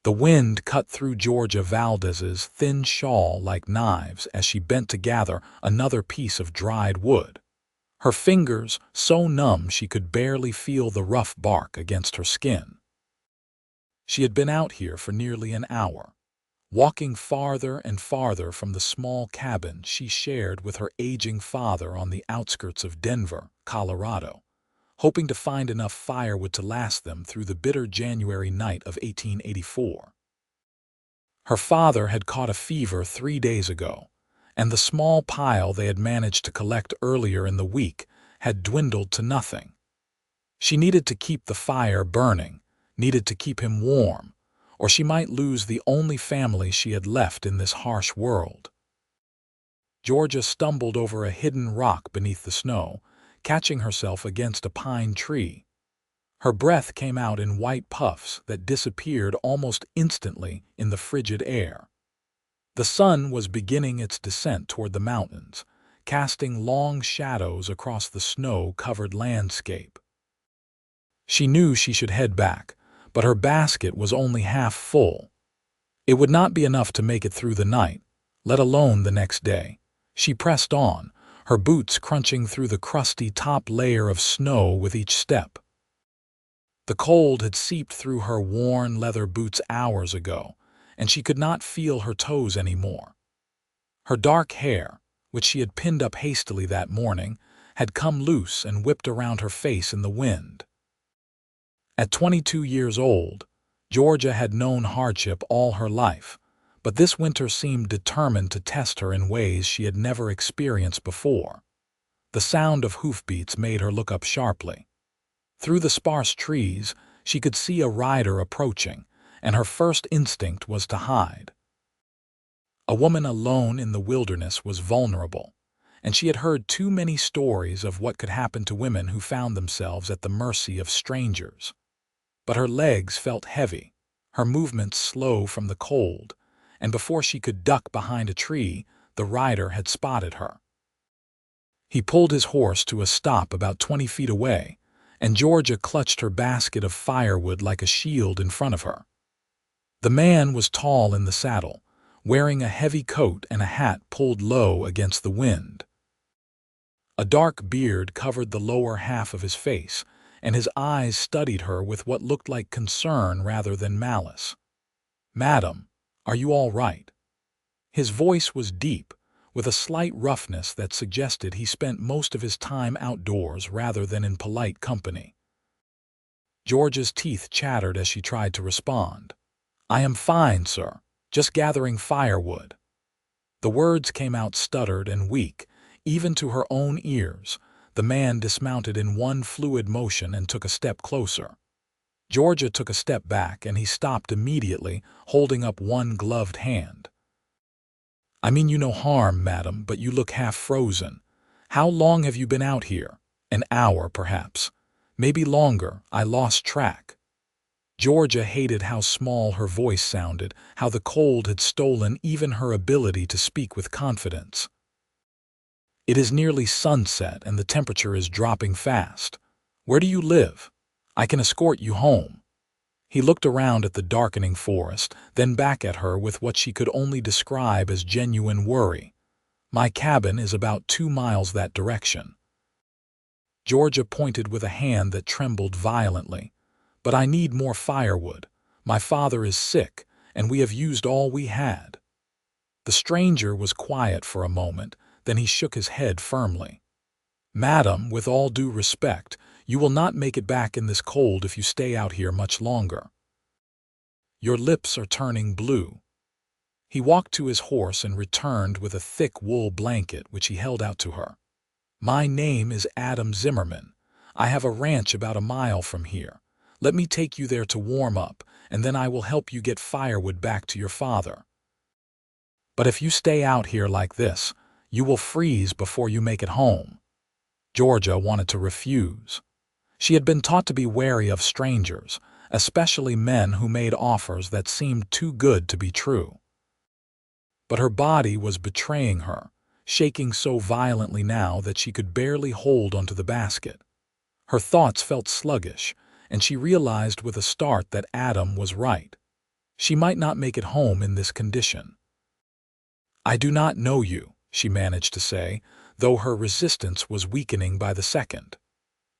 The wind cut through Georgia Valdez's thin shawl like knives as she bent to gather another piece of dried wood. Her fingers so numb she could barely feel the rough bark against her skin. She had been out here for nearly an hour, walking farther and farther from the small cabin she shared with her aging father on the outskirts of Denver, Colorado, hoping to find enough firewood to last them through the bitter January night of 1884. Her father had caught a fever 3 days ago, and the small pile they had managed to collect earlier in the week had dwindled to nothing. She needed to keep the fire burning, needed to keep him warm, or she might lose the only family she had left in this harsh world. Georgia stumbled over a hidden rock beneath the snow, catching herself against a pine tree. Her breath came out in white puffs that disappeared almost instantly in the frigid air. The sun was beginning its descent toward the mountains, casting long shadows across the snow-covered landscape. She knew she should head back, but her basket was only half full. It would not be enough to make it through the night, let alone the next day. She pressed on, her boots crunching through the crusty top layer of snow with each step. The cold had seeped through her worn leather boots hours ago, and she could not feel her toes anymore. Her dark hair, which she had pinned up hastily that morning, had come loose and whipped around her face in the wind. At 22 years old, Georgia had known hardship all her life, but this winter seemed determined to test her in ways she had never experienced before. The sound of hoofbeats made her look up sharply. Through the sparse trees, she could see a rider approaching, and her first instinct was to hide. A woman alone in the wilderness was vulnerable, and she had heard too many stories of what could happen to women who found themselves at the mercy of strangers. But her legs felt heavy, her movements slow from the cold, and before she could duck behind a tree, the rider had spotted her. He pulled his horse to a stop about 20 feet away, and Georgia clutched her basket of firewood like a shield in front of her. The man was tall in the saddle, wearing a heavy coat and a hat pulled low against the wind. A dark beard covered the lower half of his face, and his eyes studied her with what looked like concern rather than malice. "Madam, are you all right?" His voice was deep, with a slight roughness that suggested he spent most of his time outdoors rather than in polite company. Georgia's teeth chattered as she tried to respond. "I am fine, sir. Just gathering firewood." The words came out stuttered and weak, even to her own ears. The man dismounted in one fluid motion and took a step closer. Georgia took a step back, and he stopped immediately, holding up one gloved hand. "I mean you no harm, madam, but you look half frozen. How long have you been out here? An hour, perhaps. Maybe longer. I lost track." Georgia hated how small her voice sounded, how the cold had stolen even her ability to speak with confidence. "It is nearly sunset and the temperature is dropping fast. Where do you live? I can escort you home." He looked around at the darkening forest, then back at her with what she could only describe as genuine worry. "My cabin is about 2 miles that direction." Georgia pointed with a hand that trembled violently. "But I need more firewood. My father is sick, and we have used all we had." The stranger was quiet for a moment, then he shook his head firmly. "Madam, with all due respect, you will not make it back in this cold if you stay out here much longer. Your lips are turning blue." He walked to his horse and returned with a thick wool blanket which he held out to her. "My name is Adam Zimmerman. I have a ranch about a mile from here. Let me take you there to warm up, and then I will help you get firewood back to your father. But if you stay out here like this, you will freeze before you make it home." Georgia wanted to refuse. She had been taught to be wary of strangers, especially men who made offers that seemed too good to be true. But her body was betraying her, shaking so violently now that she could barely hold onto the basket. Her thoughts felt sluggish, and she realized with a start that Adam was right. She might not make it home in this condition. "I do not know you," she managed to say, though her resistance was weakening by the second.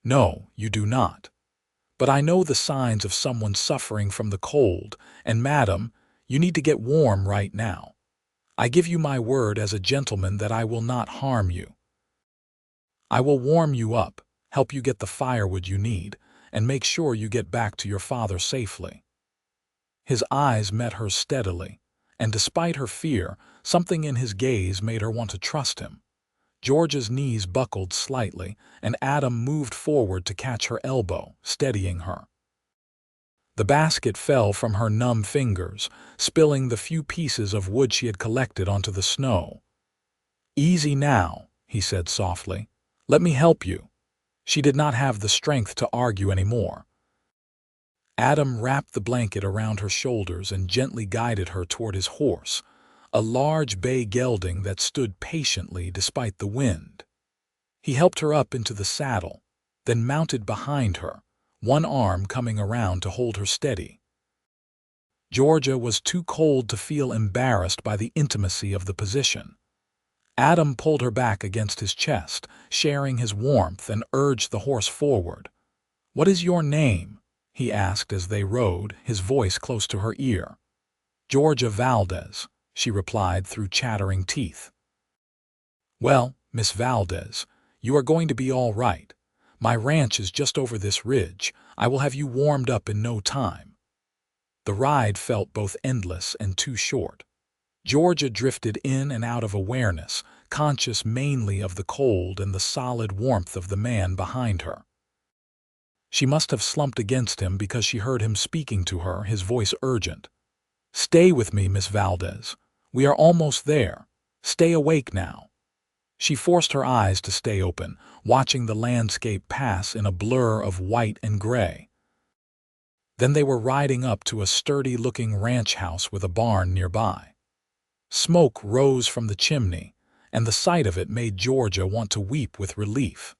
"No, you do not. But I know the signs of someone suffering from the cold, and madam, you need to get warm right now. I give you my word as a gentleman that I will not harm you. I will warm you up, help you get the firewood you need, and make sure you get back to your father safely." His eyes met hers steadily, and despite her fear, something in his gaze made her want to trust him. Georgia's knees buckled slightly, and Adam moved forward to catch her elbow, steadying her. The basket fell from her numb fingers, spilling the few pieces of wood she had collected onto the snow. "Easy now," he said softly. "Let me help you." She did not have the strength to argue anymore. Adam wrapped the blanket around her shoulders and gently guided her toward his horse, a large bay gelding that stood patiently despite the wind. He helped her up into the saddle, then mounted behind her, one arm coming around to hold her steady. Georgia was too cold to feel embarrassed by the intimacy of the position. Adam pulled her back against his chest, sharing his warmth, and urged the horse forward. "What is your name?" he asked as they rode, his voice close to her ear. "Georgia Valdez," she replied through chattering teeth. "Well, Miss Valdez, you are going to be all right. My ranch is just over this ridge. I will have you warmed up in no time." The ride felt both endless and too short. Georgia drifted in and out of awareness, conscious mainly of the cold and the solid warmth of the man behind her. She must have slumped against him because she heard him speaking to her, his voice urgent. "Stay with me, Miss Valdez. We are almost there. Stay awake now." She forced her eyes to stay open, watching the landscape pass in a blur of white and gray. Then they were riding up to a sturdy-looking ranch house with a barn nearby. Smoke rose from the chimney, and the sight of it made Georgia want to weep with relief.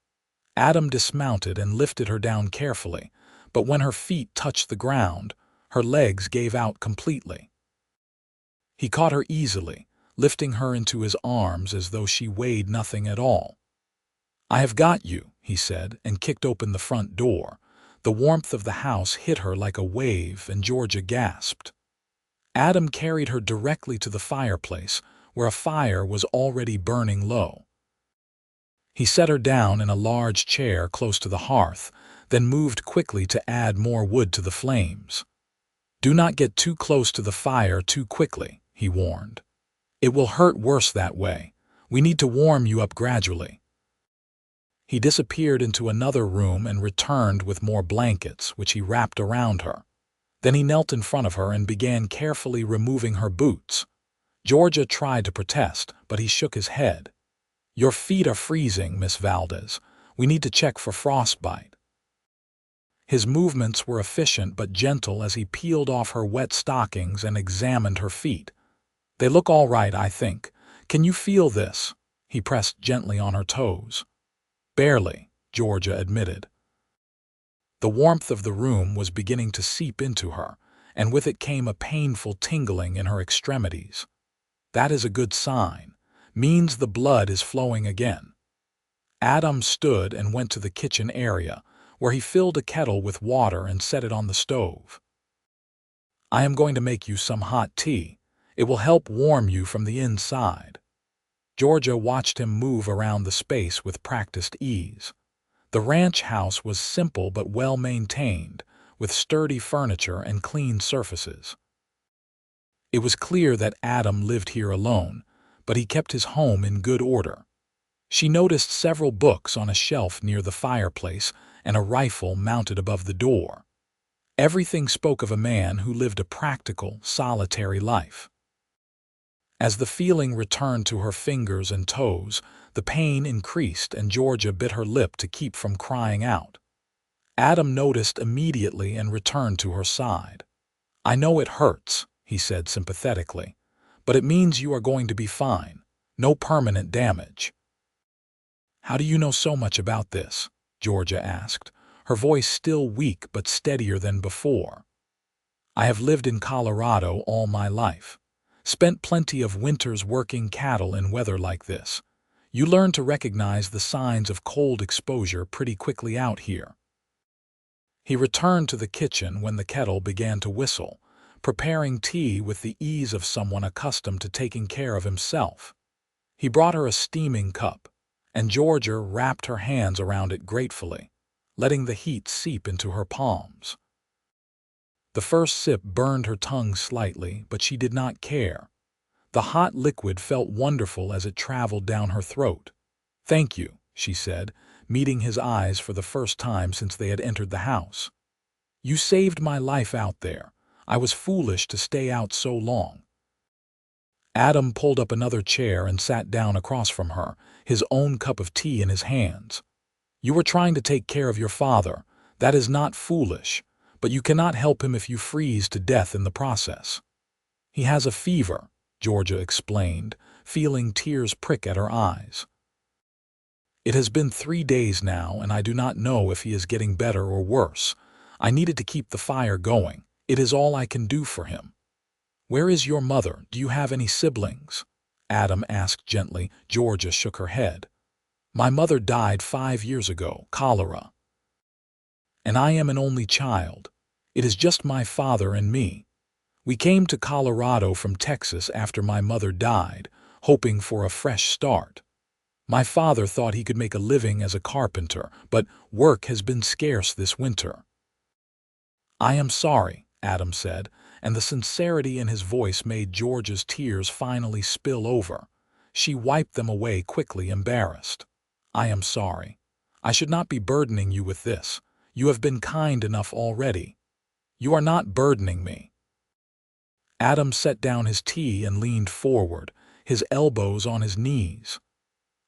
Adam dismounted and lifted her down carefully, but when her feet touched the ground, her legs gave out completely. He caught her easily, lifting her into his arms as though she weighed nothing at all. "I have got you," he said, and kicked open the front door. The warmth of the house hit her like a wave, and Georgia gasped. Adam carried her directly to the fireplace, where a fire was already burning low. He set her down in a large chair close to the hearth, then moved quickly to add more wood to the flames. "Do not get too close to the fire too quickly," he warned. "It will hurt worse that way. We need to warm you up gradually." He disappeared into another room and returned with more blankets, which he wrapped around her. Then he knelt in front of her and began carefully removing her boots. Georgia tried to protest, but he shook his head. "Your feet are freezing, Miss Valdez. We need to check for frostbite." His movements were efficient but gentle as he peeled off her wet stockings and examined her feet. "They look all right, I think. Can you feel this?" He pressed gently on her toes. "Barely," Georgia admitted. The warmth of the room was beginning to seep into her, and with it came a painful tingling in her extremities. "That is a good sign. Means the blood is flowing again." Adam stood and went to the kitchen area, where he filled a kettle with water and set it on the stove. "I am going to make you some hot tea. It will help warm you from the inside." Georgia watched him move around the space with practiced ease. The ranch house was simple but well-maintained, with sturdy furniture and clean surfaces. It was clear that Adam lived here alone, but he kept his home in good order. She noticed several books on a shelf near the fireplace and a rifle mounted above the door. Everything spoke of a man who lived a practical, solitary life. As the feeling returned to her fingers and toes, the pain increased and Georgia bit her lip to keep from crying out. Adam noticed immediately and returned to her side. "I know it hurts," he said sympathetically, "but it means you are going to be fine. No permanent damage." "How do you know so much about this?" Georgia asked, her voice still weak but steadier than before. I have lived in Colorado all my life. Spent plenty of winters working cattle in weather like this. You learn to recognize the signs of cold exposure pretty quickly out here. He returned to the kitchen when the kettle began to whistle, preparing tea with the ease of someone accustomed to taking care of himself. He brought her a steaming cup, and Georgia wrapped her hands around it gratefully, letting the heat seep into her palms. The first sip burned her tongue slightly, but she did not care. The hot liquid felt wonderful as it traveled down her throat. "Thank you," she said, meeting his eyes for the first time since they had entered the house. "You saved my life out there. I was foolish to stay out so long." Adam pulled up another chair and sat down across from her, his own cup of tea in his hands. "You were trying to take care of your father. That is not foolish, but you cannot help him if you freeze to death in the process." "He has a fever," Georgia explained, feeling tears prick at her eyes. "It has been 3 days now, and I do not know if he is getting better or worse. I needed to keep the fire going. It is all I can do for him." "Where is your mother? Do you have any siblings?" Adam asked gently. Georgia shook her head. "My mother died 5 years ago, cholera. And I am an only child. It is just my father and me. We came to Colorado from Texas after my mother died, hoping for a fresh start. My father thought he could make a living as a carpenter, but work has been scarce this winter." "I am sorry," Adam said, and the sincerity in his voice made Georgia's tears finally spill over. She wiped them away quickly, embarrassed. "I am sorry. I should not be burdening you with this. You have been kind enough already." "You are not burdening me." Adam set down his tea and leaned forward, his elbows on his knees.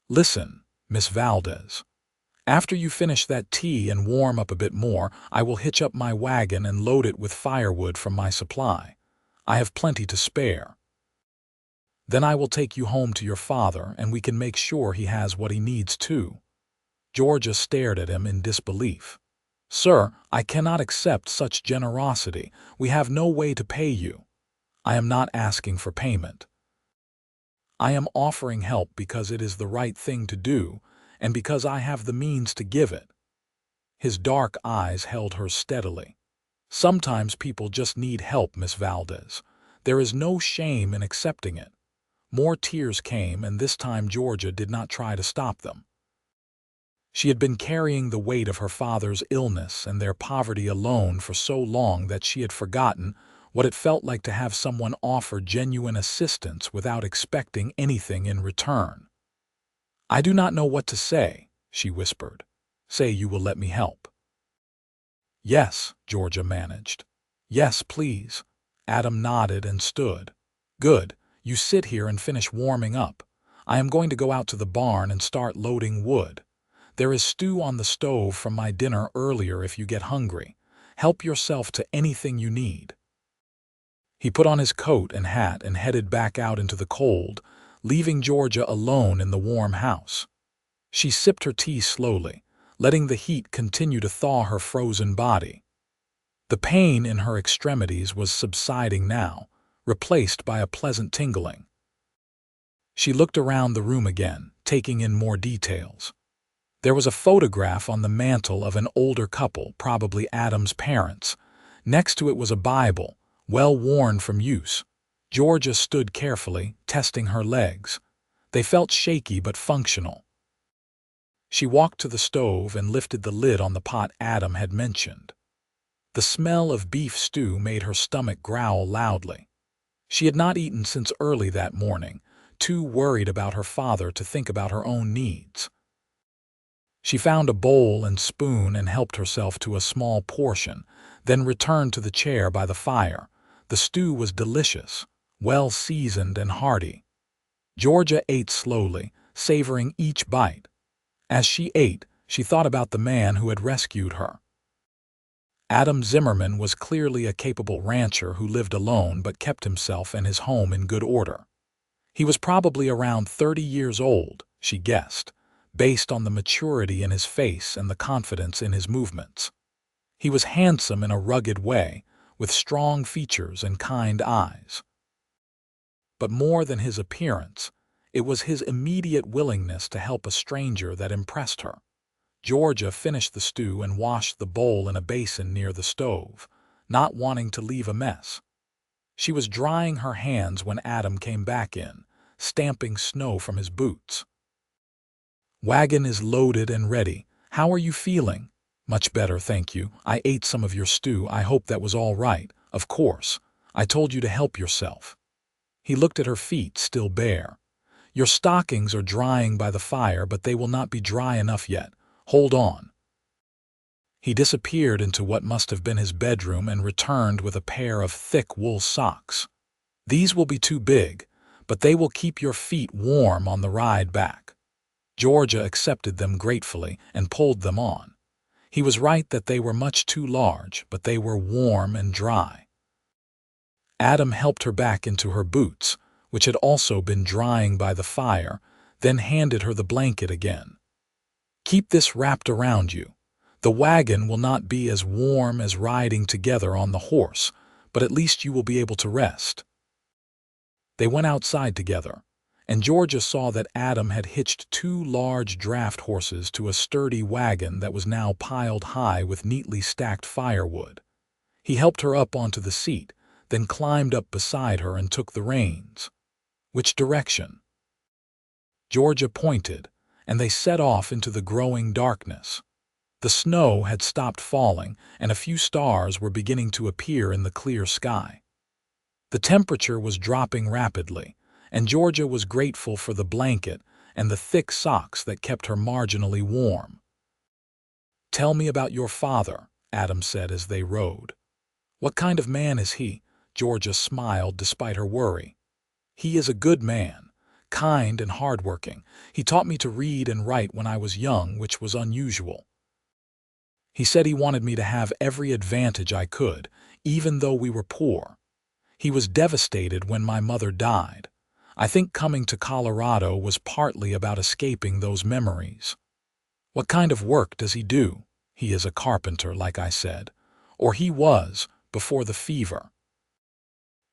"Listen, Miss Valdez. After you finish that tea and warm up a bit more, I will hitch up my wagon and load it with firewood from my supply. I have plenty to spare. Then I will take you home to your father, and we can make sure he has what he needs too." Georgia stared at him in disbelief. "Sir, I cannot accept such generosity. We have no way to pay you." "I am not asking for payment. I am offering help because it is the right thing to do, and because I have the means to give it." His dark eyes held her steadily. "Sometimes people just need help, Miss Valdez. There is no shame in accepting it." More tears came, and this time Georgia did not try to stop them. She had been carrying the weight of her father's illness and their poverty alone for so long that she had forgotten what it felt like to have someone offer genuine assistance without expecting anything in return. "I do not know what to say," she whispered. "Say you will let me help." "Yes," Georgia managed. "Yes, please." Adam nodded and stood. "Good. You sit here and finish warming up. I am going to go out to the barn and start loading wood. There is stew on the stove from my dinner earlier if you get hungry. Help yourself to anything you need." He put on his coat and hat and headed back out into the cold, leaving Georgia alone in the warm house. She sipped her tea slowly, letting the heat continue to thaw her frozen body. The pain in her extremities was subsiding now, replaced by a pleasant tingling. She looked around the room again, taking in more details. There was a photograph on the mantel of an older couple, probably Adam's parents. Next to it was a Bible, well worn from use. Georgia stood carefully, testing her legs. They felt shaky but functional. She walked to the stove and lifted the lid on the pot Adam had mentioned. The smell of beef stew made her stomach growl loudly. She had not eaten since early that morning, too worried about her father to think about her own needs. She found a bowl and spoon and helped herself to a small portion, then returned to the chair by the fire. The stew was delicious, well seasoned and hearty. Georgia ate slowly, savoring each bite. As she ate, she thought about the man who had rescued her. Adam Zimmerman was clearly a capable rancher who lived alone but kept himself and his home in good order. He was probably around 30 years old, she guessed, based on the maturity in his face and the confidence in his movements. He was handsome in a rugged way, with strong features and kind eyes. But more than his appearance, it was his immediate willingness to help a stranger that impressed her. Georgia finished the stew and washed the bowl in a basin near the stove, not wanting to leave a mess. She was drying her hands when Adam came back in, stamping snow from his boots. "Wagon is loaded and ready. How are you feeling?" "Much better, thank you. I ate some of your stew. I hope that was all right." "Of course. I told you to help yourself." He looked at her feet, still bare. "Your stockings are drying by the fire, but they will not be dry enough yet. Hold on." He disappeared into what must have been his bedroom and returned with a pair of thick wool socks. "These will be too big, but they will keep your feet warm on the ride back." Georgia accepted them gratefully and pulled them on. He was right that they were much too large, but they were warm and dry. Adam helped her back into her boots, which had also been drying by the fire, then handed her the blanket again. "Keep this wrapped around you. The wagon will not be as warm as riding together on the horse, but at least you will be able to rest." They went outside together, and Georgia saw that Adam had hitched 2 large draft horses to a sturdy wagon that was now piled high with neatly stacked firewood. He helped her up onto the seat, then climbed up beside her and took the reins. "Which direction?" Georgia pointed, and they set off into the growing darkness. The snow had stopped falling, and a few stars were beginning to appear in the clear sky. The temperature was dropping rapidly, and Georgia was grateful for the blanket and the thick socks that kept her marginally warm. "Tell me about your father," Adam said as they rode. "What kind of man is he?" Georgia smiled despite her worry. "He is a good man, kind and hardworking. He taught me to read and write when I was young, which was unusual. He said he wanted me to have every advantage I could, even though we were poor. He was devastated when my mother died. I think coming to Colorado was partly about escaping those memories." "What kind of work does he do?" "He is a carpenter, like I said. Or he was, before the fever.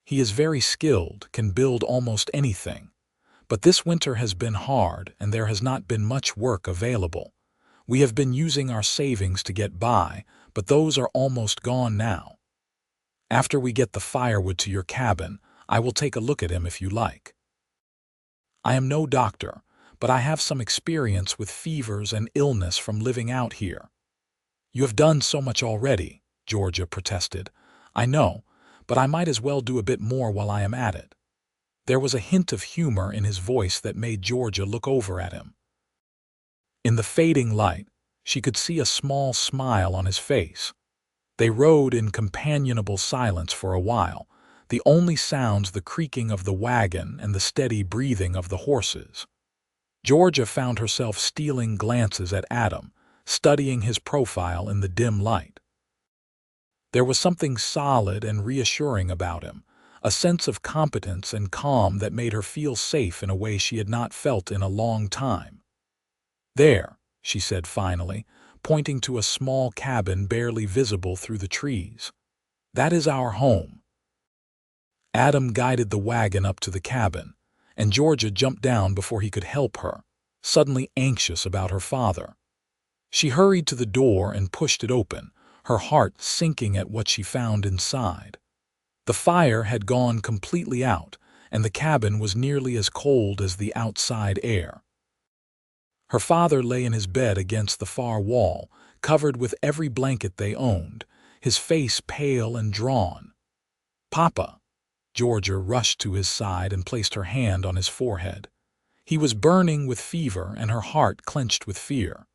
He is very skilled, can build almost anything. But this winter has been hard, and there has not been much work available. We have been using our savings to get by, but those are almost gone now. After we get the firewood to your cabin, I will take a look at him if you like. I am no doctor, but I have some experience with fevers and illness from living out here." "You have done so much already," Georgia protested. "I know, but I might as well do a bit more while I am at it." There was a hint of humor in his voice that made Georgia look over at him. In the fading light, she could see a small smile on his face. They rode in companionable silence for a while, the only sounds the creaking of the wagon and the steady breathing of the horses. Georgia found herself stealing glances at Adam, studying his profile in the dim light. There was something solid and reassuring about him, a sense of competence and calm that made her feel safe in a way she had not felt in a long time. "There," she said finally, pointing to a small cabin barely visible through the trees. "That is our home." Adam guided the wagon up to the cabin, and Georgia jumped down before he could help her, suddenly anxious about her father. She hurried to the door and pushed it open, her heart sinking at what she found inside. The fire had gone completely out, and the cabin was nearly as cold as the outside air. Her father lay in his bed against the far wall, covered with every blanket they owned, his face pale and drawn. "Papa!" Georgia rushed to his side and placed her hand on his forehead. He was burning with fever, and her heart clenched with fear.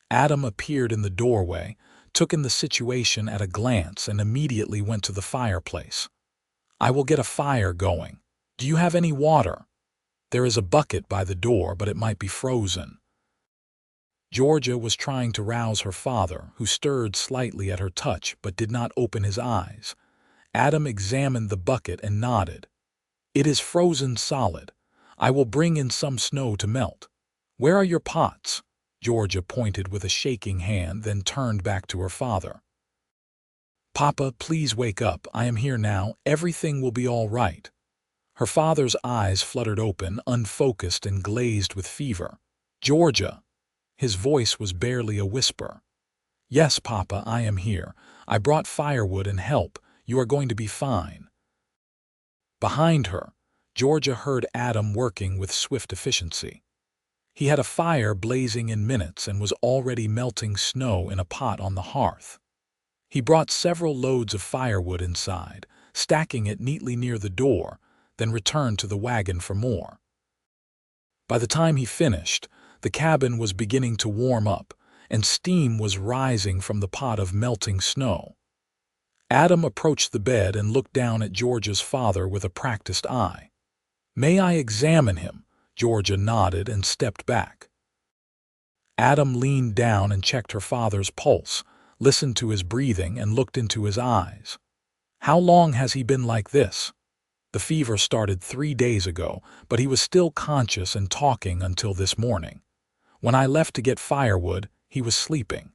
Adam appeared in the doorway, took in the situation at a glance, and immediately went to the fireplace. "I will get a fire going. Do you have any water?" "There is a bucket by the door, but it might be frozen." Georgia was trying to rouse her father, who stirred slightly at her touch but did not open his eyes. Adam examined the bucket and nodded. "It is frozen solid. I will bring in some snow to melt." "Where are your pots?" Georgia pointed with a shaking hand, then turned back to her father. Papa, please wake up. I am here now. Everything will be all right. Her father's eyes fluttered open, unfocused and glazed with fever. Georgia. His voice was barely a whisper. Yes, Papa, I am here. I brought firewood and help. You are going to be fine. Behind her, Georgia heard Adam working with swift efficiency. He had a fire blazing in minutes and was already melting snow in a pot on the hearth. He brought several loads of firewood inside, stacking it neatly near the door, then returned to the wagon for more. By the time he finished, the cabin was beginning to warm up, and steam was rising from the pot of melting snow. Adam approached the bed and looked down at Georgia's father with a practiced eye. May I examine him? Georgia nodded and stepped back. Adam leaned down and checked her father's pulse, listened to his breathing and looked into his eyes. How long has he been like this? The fever started 3 days ago, but he was still conscious and talking until this morning. When I left to get firewood, he was sleeping.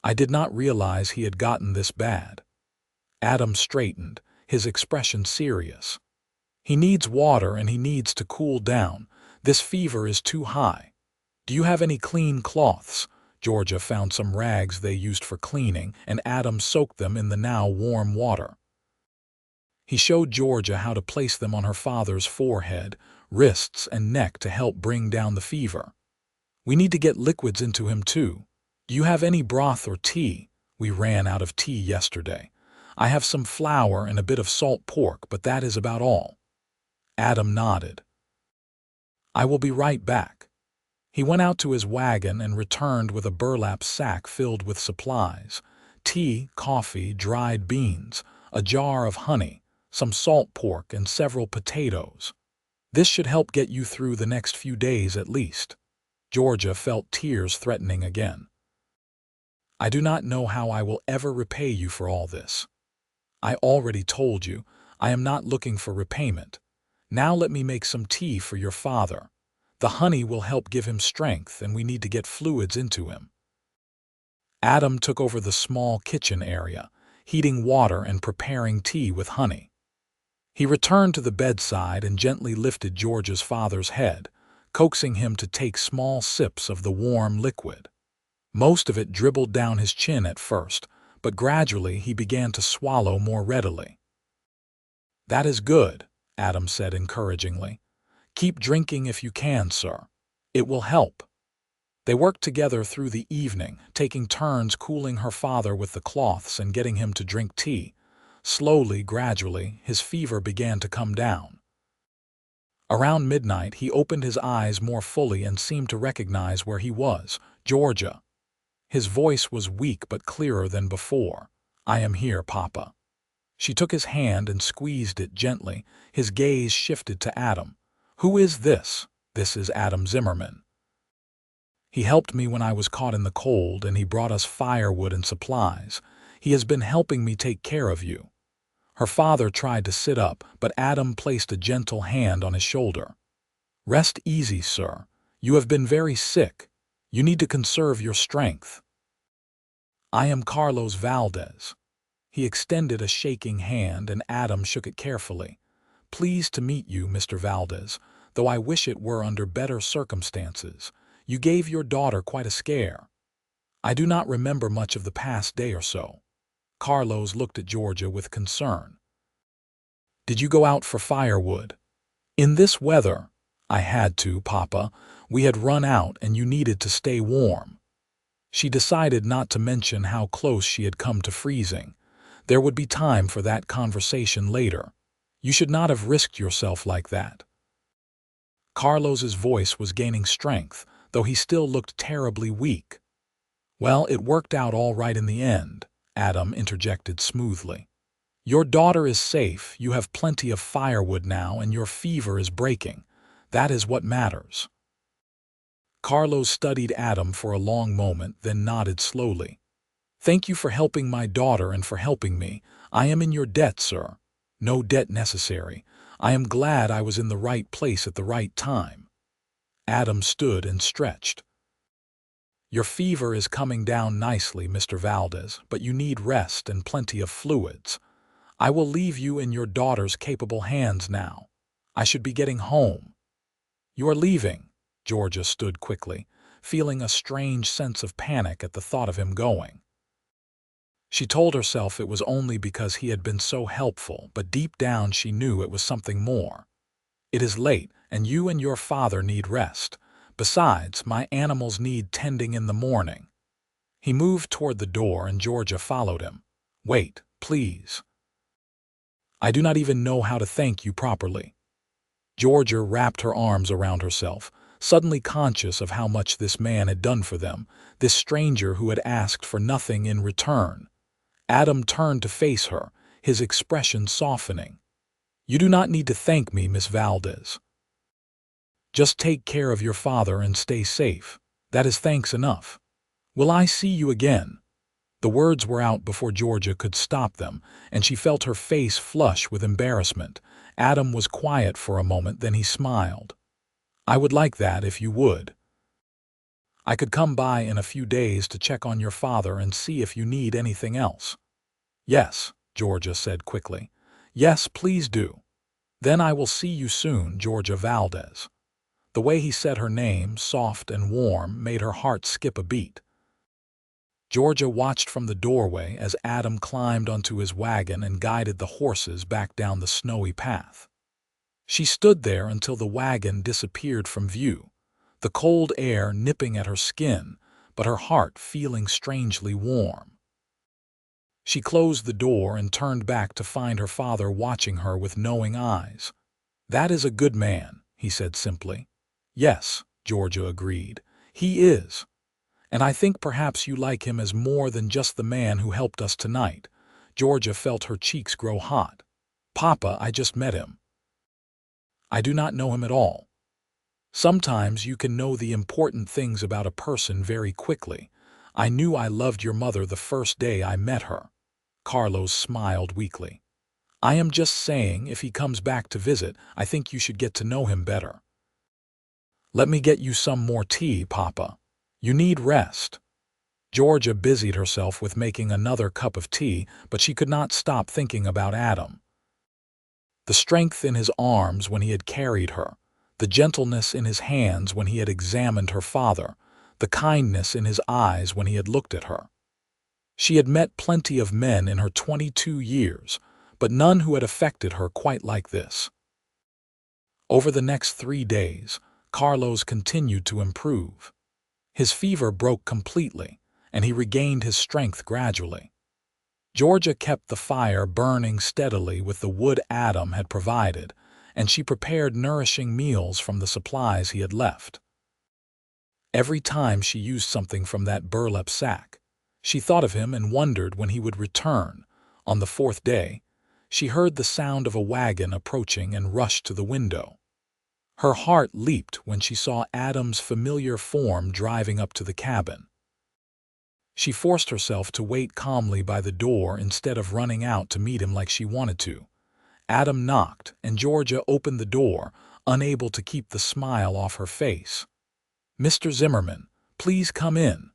I did not realize he had gotten this bad. Adam straightened, his expression serious. He needs water and he needs to cool down. This fever is too high. Do you have any clean cloths? Georgia found some rags they used for cleaning, and Adam soaked them in the now warm water. He showed Georgia how to place them on her father's forehead, wrists, and neck to help bring down the fever. We need to get liquids into him too. Do you have any broth or tea? We ran out of tea yesterday. I have some flour and a bit of salt pork, but that is about all. Adam nodded. I will be right back. He went out to his wagon and returned with a burlap sack filled with supplies: tea, coffee, dried beans, a jar of honey, some salt pork, and several potatoes. This should help get you through the next few days at least. Georgia felt tears threatening again. I do not know how I will ever repay you for all this. I already told you, I am not looking for repayment. Now let me make some tea for your father. The honey will help give him strength, and we need to get fluids into him. Adam took over the small kitchen area, heating water and preparing tea with honey. He returned to the bedside and gently lifted Georgia's father's head, coaxing him to take small sips of the warm liquid. Most of it dribbled down his chin at first, but gradually he began to swallow more readily. That is good, Adam said encouragingly. Keep drinking if you can, sir. It will help. They worked together through the evening, taking turns cooling her father with the cloths and getting him to drink tea. Slowly, gradually, his fever began to come down. Around midnight, he opened his eyes more fully and seemed to recognize where he was. Georgia. His voice was weak but clearer than before. I am here, Papa. She took his hand and squeezed it gently. His gaze shifted to Adam. Who is this? This is Adam Zimmerman. He helped me when I was caught in the cold, and he brought us firewood and supplies. He has been helping me take care of you. Her father tried to sit up, but Adam placed a gentle hand on his shoulder. Rest easy, sir. You have been very sick. You need to conserve your strength. I am Carlos Valdez. He extended a shaking hand, and Adam shook it carefully. Pleased to meet you, Mr. Valdez, though I wish it were under better circumstances. You gave your daughter quite a scare. I do not remember much of the past day or so. Carlos looked at Georgia with concern. Did you go out for firewood? In this weather? I had to, Papa. We had run out and you needed to stay warm. She decided not to mention how close she had come to freezing. There would be time for that conversation later. You should not have risked yourself like that. Carlos's voice was gaining strength, though he still looked terribly weak. Well, it worked out all right in the end, Adam interjected smoothly. Your daughter is safe, you have plenty of firewood now, and your fever is breaking. That is what matters. Carlos studied Adam for a long moment, then nodded slowly. Thank you for helping my daughter and for helping me. I am in your debt, sir. No debt necessary. I am glad I was in the right place at the right time. Adam stood and stretched. Your fever is coming down nicely, Mr. Valdez, but you need rest and plenty of fluids. I will leave you in your daughter's capable hands now. I should be getting home." "You are leaving?" Georgia stood quickly, feeling a strange sense of panic at the thought of him going. She told herself it was only because he had been so helpful, but deep down she knew it was something more. "It is late, and you and your father need rest. Besides, my animals need tending in the morning." He moved toward the door and Georgia followed him. "Wait, please. I do not even know how to thank you properly." Georgia wrapped her arms around herself, suddenly conscious of how much this man had done for them, this stranger who had asked for nothing in return. Adam turned to face her, his expression softening. "You do not need to thank me, Miss Valdez. Just take care of your father and stay safe. That is thanks enough. Will I see you again?" The words were out before Georgia could stop them, and she felt her face flush with embarrassment. Adam was quiet for a moment, then he smiled. "I would like that if you would. I could come by in a few days to check on your father and see if you need anything else." "Yes," Georgia said quickly. "Yes, please do. Then I will see you soon, Georgia Valdez." The way he said her name, soft and warm, made her heart skip a beat. Georgia watched from the doorway as Adam climbed onto his wagon and guided the horses back down the snowy path. She stood there until the wagon disappeared from view, the cold air nipping at her skin, but her heart feeling strangely warm. She closed the door and turned back to find her father watching her with knowing eyes. "That is a good man," he said simply. "Yes," Georgia agreed. "He is. And I think perhaps you like him as more than just the man who helped us tonight." Georgia felt her cheeks grow hot. "Papa, I just met him. I do not know him at all." "Sometimes you can know the important things about a person very quickly. I knew I loved your mother the first day I met her." Carlos smiled weakly. "I am just saying, if he comes back to visit, I think you should get to know him better. Let me get you some more tea, Papa. You need rest." Georgia busied herself with making another cup of tea, but she could not stop thinking about Adam. The strength in his arms when he had carried her, the gentleness in his hands when he had examined her father, the kindness in his eyes when he had looked at her. She had met plenty of men in her 22 years, but none who had affected her quite like this. Over the next 3 days, Carlos continued to improve. His fever broke completely, and he regained his strength gradually. Georgia kept the fire burning steadily with the wood Adam had provided, and she prepared nourishing meals from the supplies he had left. Every time she used something from that burlap sack, she thought of him and wondered when he would return. On the 4th day, she heard the sound of a wagon approaching and rushed to the window. Her heart leaped when she saw Adam's familiar form driving up to the cabin. She forced herself to wait calmly by the door instead of running out to meet him like she wanted to. Adam knocked, and Georgia opened the door, unable to keep the smile off her face. "Mr. Zimmerman, please come in.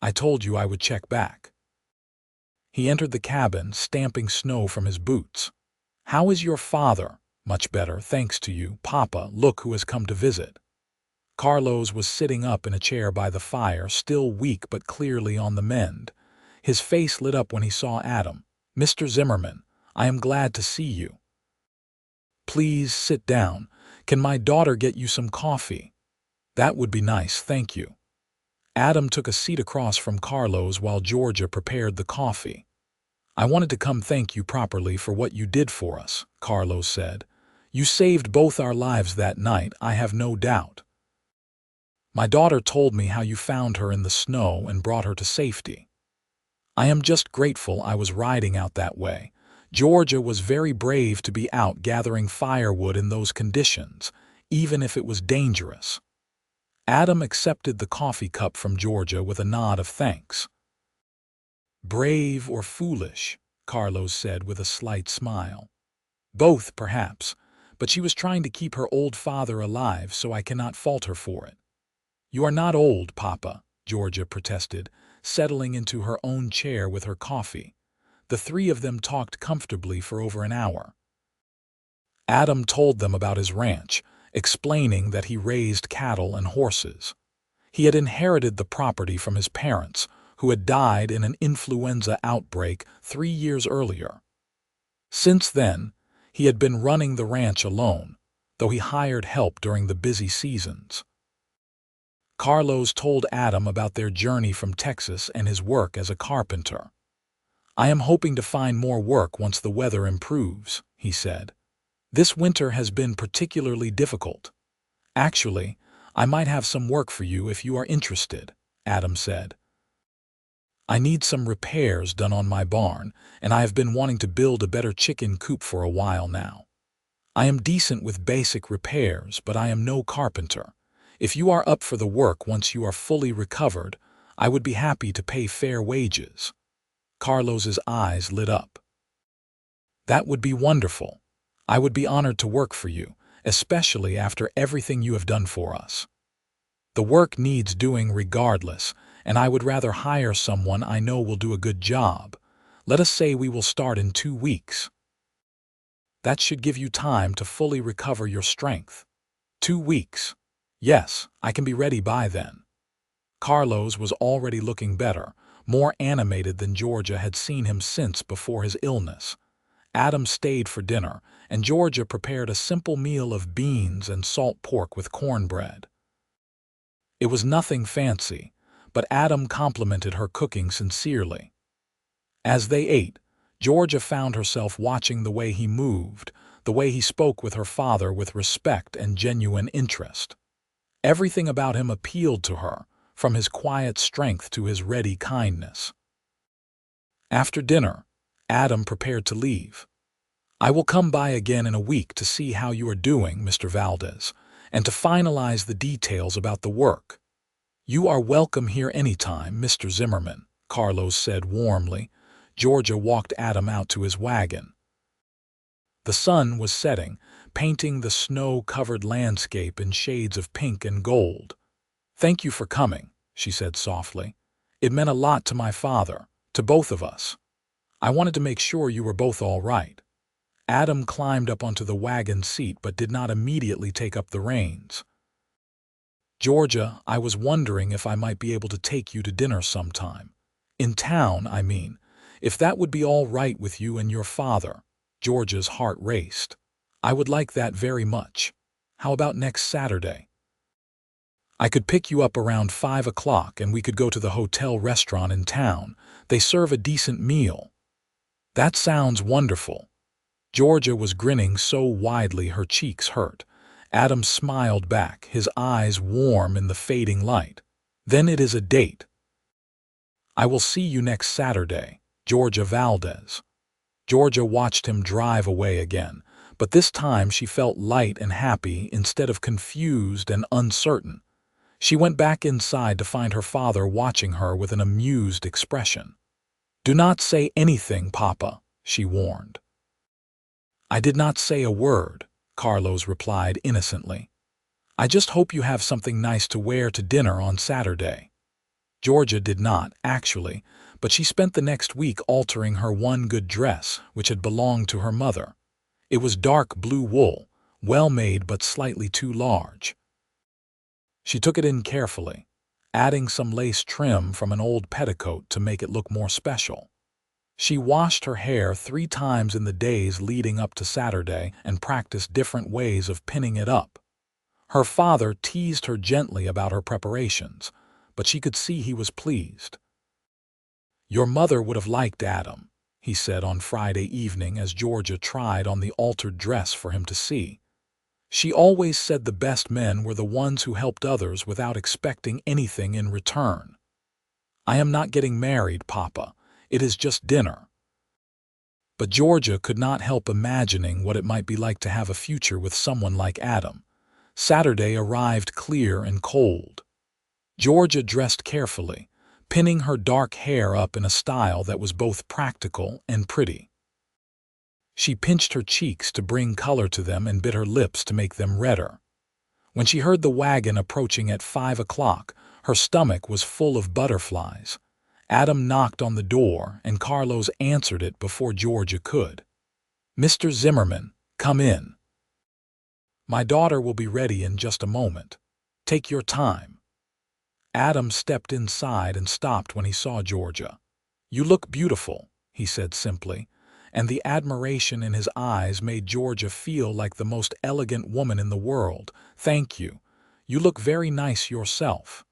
I told you I would check back." He entered the cabin, stamping snow from his boots. "How is your father?" "Much better, thanks to you, Papa. Look who has come to visit." Carlos was sitting up in a chair by the fire, still weak but clearly on the mend. His face lit up when he saw Adam. "Mr. Zimmerman, I am glad to see you. Please sit down. Can my daughter get you some coffee?" "That would be nice, thank you." Adam took a seat across from Carlos while Georgia prepared the coffee. "I wanted to come thank you properly for what you did for us," Carlos said. "You saved both our lives that night, I have no doubt. My daughter told me how you found her in the snow and brought her to safety. I am just grateful I was riding out that way. Georgia was very brave to be out gathering firewood in those conditions, even if it was dangerous." Adam accepted the coffee cup from Georgia with a nod of thanks. "Brave or foolish," Carlos said with a slight smile. "Both, perhaps, but she was trying to keep her old father alive, so I cannot fault her for it." "You are not old, Papa," Georgia protested, settling into her own chair with her coffee. The three of them talked comfortably for over an hour. Adam told them about his ranch, explaining that he raised cattle and horses. He had inherited the property from his parents, who had died in an influenza outbreak 3 years earlier. Since then, he had been running the ranch alone, though he hired help during the busy seasons. Carlos told Adam about their journey from Texas and his work as a carpenter. "I am hoping to find more work once the weather improves," he said. "This winter has been particularly difficult." "Actually, I might have some work for you if you are interested," Adam said. "I need some repairs done on my barn, and I have been wanting to build a better chicken coop for a while now. I am decent with basic repairs, but I am no carpenter. If you are up for the work once you are fully recovered, I would be happy to pay fair wages." Carlos's eyes lit up. "That would be wonderful. I would be honored to work for you, especially after everything you have done for us. The work needs doing regardless, and I would rather hire someone I know will do a good job. Let us say we will start in 2 weeks. That should give you time to fully recover your strength." 2 weeks. Yes, I can be ready by then. Carlos was already looking better, more animated than Georgia had seen him since before his illness. Adam stayed for dinner, and Georgia prepared a simple meal of beans and salt pork with cornbread. It was nothing fancy, but Adam complimented her cooking sincerely. As they ate, Georgia found herself watching the way he moved, the way he spoke with her father with respect and genuine interest. Everything about him appealed to her, from his quiet strength to his ready kindness. After dinner, Adam prepared to leave. "I will come by again in a week to see how you are doing, Mr. Valdez, and to finalize the details about the work." "You are welcome here anytime, Mr. Zimmerman," Carlos said warmly. Georgia walked Adam out to his wagon. The sun was setting, painting the snow-covered landscape in shades of pink and gold. "Thank you for coming," she said softly. "It meant a lot to my father, to both of us. I wanted to make sure you were both all right." Adam climbed up onto the wagon seat but did not immediately take up the reins. "Georgia, I was wondering if I might be able to take you to dinner sometime. In town, I mean. If that would be all right with you and your father." Georgia's heart raced. "I would like that very much. How about next Saturday? I could pick you up around 5 o'clock and we could go to the hotel restaurant in town. They serve a decent meal." "That sounds wonderful." Georgia was grinning so widely her cheeks hurt. Adam smiled back, his eyes warm in the fading light. "Then it is a date." "I will see you next Saturday, Georgia Valdez." Georgia watched him drive away again, but this time she felt light and happy instead of confused and uncertain. She went back inside to find her father watching her with an amused expression. "Do not say anything, Papa," she warned. "I did not say a word," Carlos replied innocently. "I just hope you have something nice to wear to dinner on Saturday." Georgia did not, actually, but she spent the next week altering her one good dress, which had belonged to her mother. It was dark blue wool, well made but slightly too large. She took it in carefully, adding some lace trim from an old petticoat to make it look more special. She washed her hair 3 times in the days leading up to Saturday and practiced different ways of pinning it up. Her father teased her gently about her preparations, but she could see he was pleased. "Your mother would have liked Adam," he said on Friday evening as Georgia tried on the altered dress for him to see. "She always said the best men were the ones who helped others without expecting anything in return." "I am not getting married, Papa. It is just dinner." But Georgia could not help imagining what it might be like to have a future with someone like Adam. Saturday arrived clear and cold. Georgia dressed carefully, pinning her dark hair up in a style that was both practical and pretty. She pinched her cheeks to bring color to them and bit her lips to make them redder. When she heard the wagon approaching at 5 o'clock, Her stomach was full of butterflies. Adam knocked on the door, and Carlos answered it before Georgia could. "Mr. Zimmerman, come in. My daughter will be ready in just a moment. Take your time." Adam stepped inside and stopped when he saw Georgia. "You look beautiful," he said simply, and the admiration in his eyes made Georgia feel like the most elegant woman in the world. "Thank you. You look very nice yourself."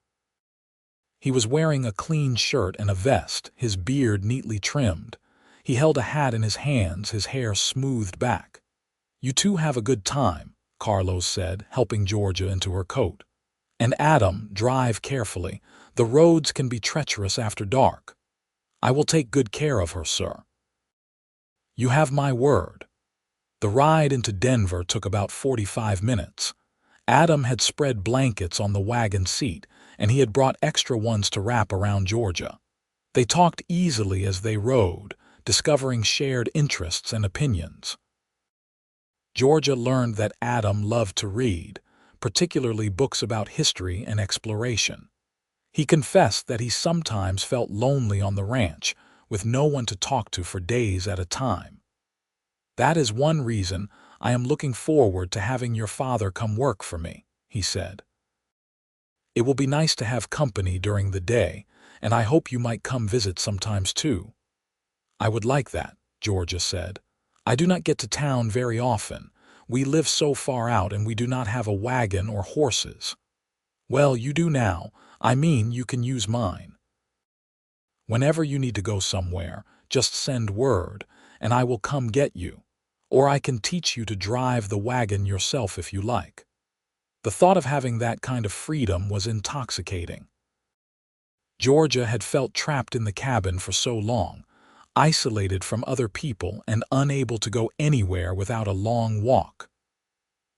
He was wearing a clean shirt and a vest, his beard neatly trimmed. He held a hat in his hands, his hair smoothed back. "You two have a good time," Carlos said, helping Georgia into her coat. "And Adam, drive carefully. The roads can be treacherous after dark." "I will take good care of her, sir." "You have my word." The ride into Denver took about 45 minutes. Adam had spread blankets on the wagon seat, and he had brought extra ones to wrap around Georgia. They talked easily as they rode, discovering shared interests and opinions. Georgia learned that Adam loved to read, particularly books about history and exploration. He confessed that he sometimes felt lonely on the ranch, with no one to talk to for days at a time. "That is one reason I am looking forward to having your father come work for me," he said. "It will be nice to have company during the day, and I hope you might come visit sometimes too." "I would like that," Georgia said. "I do not get to town very often. We live so far out and we do not have a wagon or horses." "Well, you do now. I mean, you can use mine. Whenever you need to go somewhere, just send word, and I will come get you. Or I can teach you to drive the wagon yourself if you like." The thought of having that kind of freedom was intoxicating. Georgia had felt trapped in the cabin for so long, isolated from other people and unable to go anywhere without a long walk.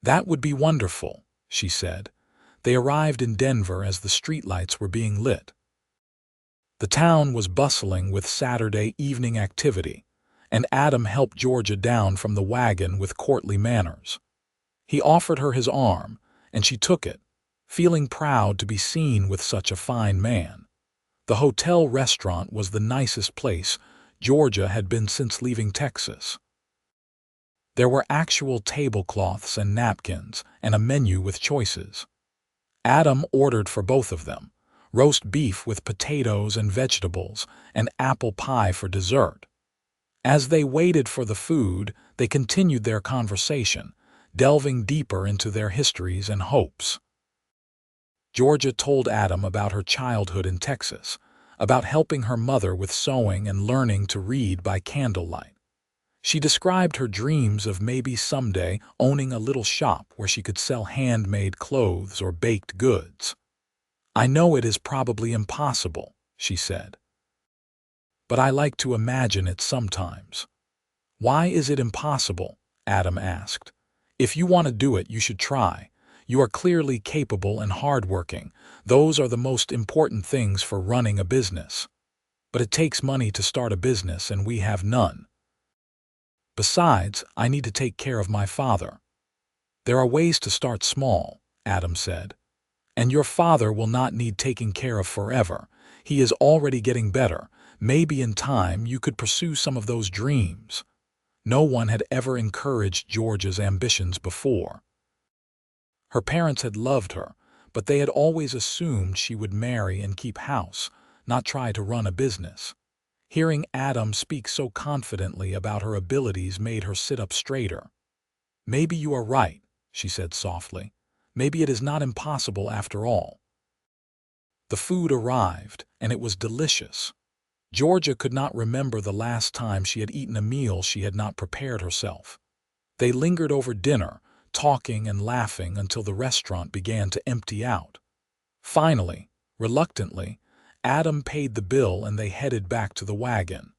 "That would be wonderful," she said. They arrived in Denver as the streetlights were being lit. The town was bustling with Saturday evening activity, and Adam helped Georgia down from the wagon with courtly manners. He offered her his arm, and she took it, feeling proud to be seen with such a fine man. The hotel restaurant was the nicest place Georgia had been since leaving Texas. There were actual tablecloths and napkins, and a menu with choices. Adam ordered for both of them, roast beef with potatoes and vegetables, and apple pie for dessert. As they waited for the food, they continued their conversation, delving deeper into their histories and hopes. Georgia told Adam about her childhood in Texas, about helping her mother with sewing and learning to read by candlelight. She described her dreams of maybe someday owning a little shop where she could sell handmade clothes or baked goods. "I know it is probably impossible," she said. "But I like to imagine it sometimes." "Why is it impossible?" Adam asked. "If you want to do it, you should try. You are clearly capable and hardworking. Those are the most important things for running a business. But it takes money to start a business, and we have none. Besides, I need to take care of my father." "There are ways to start small," Adam said. "And your father will not need taking care of forever. He is already getting better. Maybe in time you could pursue some of those dreams." No one had ever encouraged Georgia's ambitions before. Her parents had loved her, but they had always assumed she would marry and keep house, not try to run a business. Hearing Adam speak so confidently about her abilities made her sit up straighter. "Maybe you are right," she said softly. "Maybe it is not impossible after all." The food arrived, and it was delicious. Georgia could not remember the last time she had eaten a meal she had not prepared herself. They lingered over dinner, talking and laughing until the restaurant began to empty out. Finally, reluctantly, Adam paid the bill and they headed back to the wagon.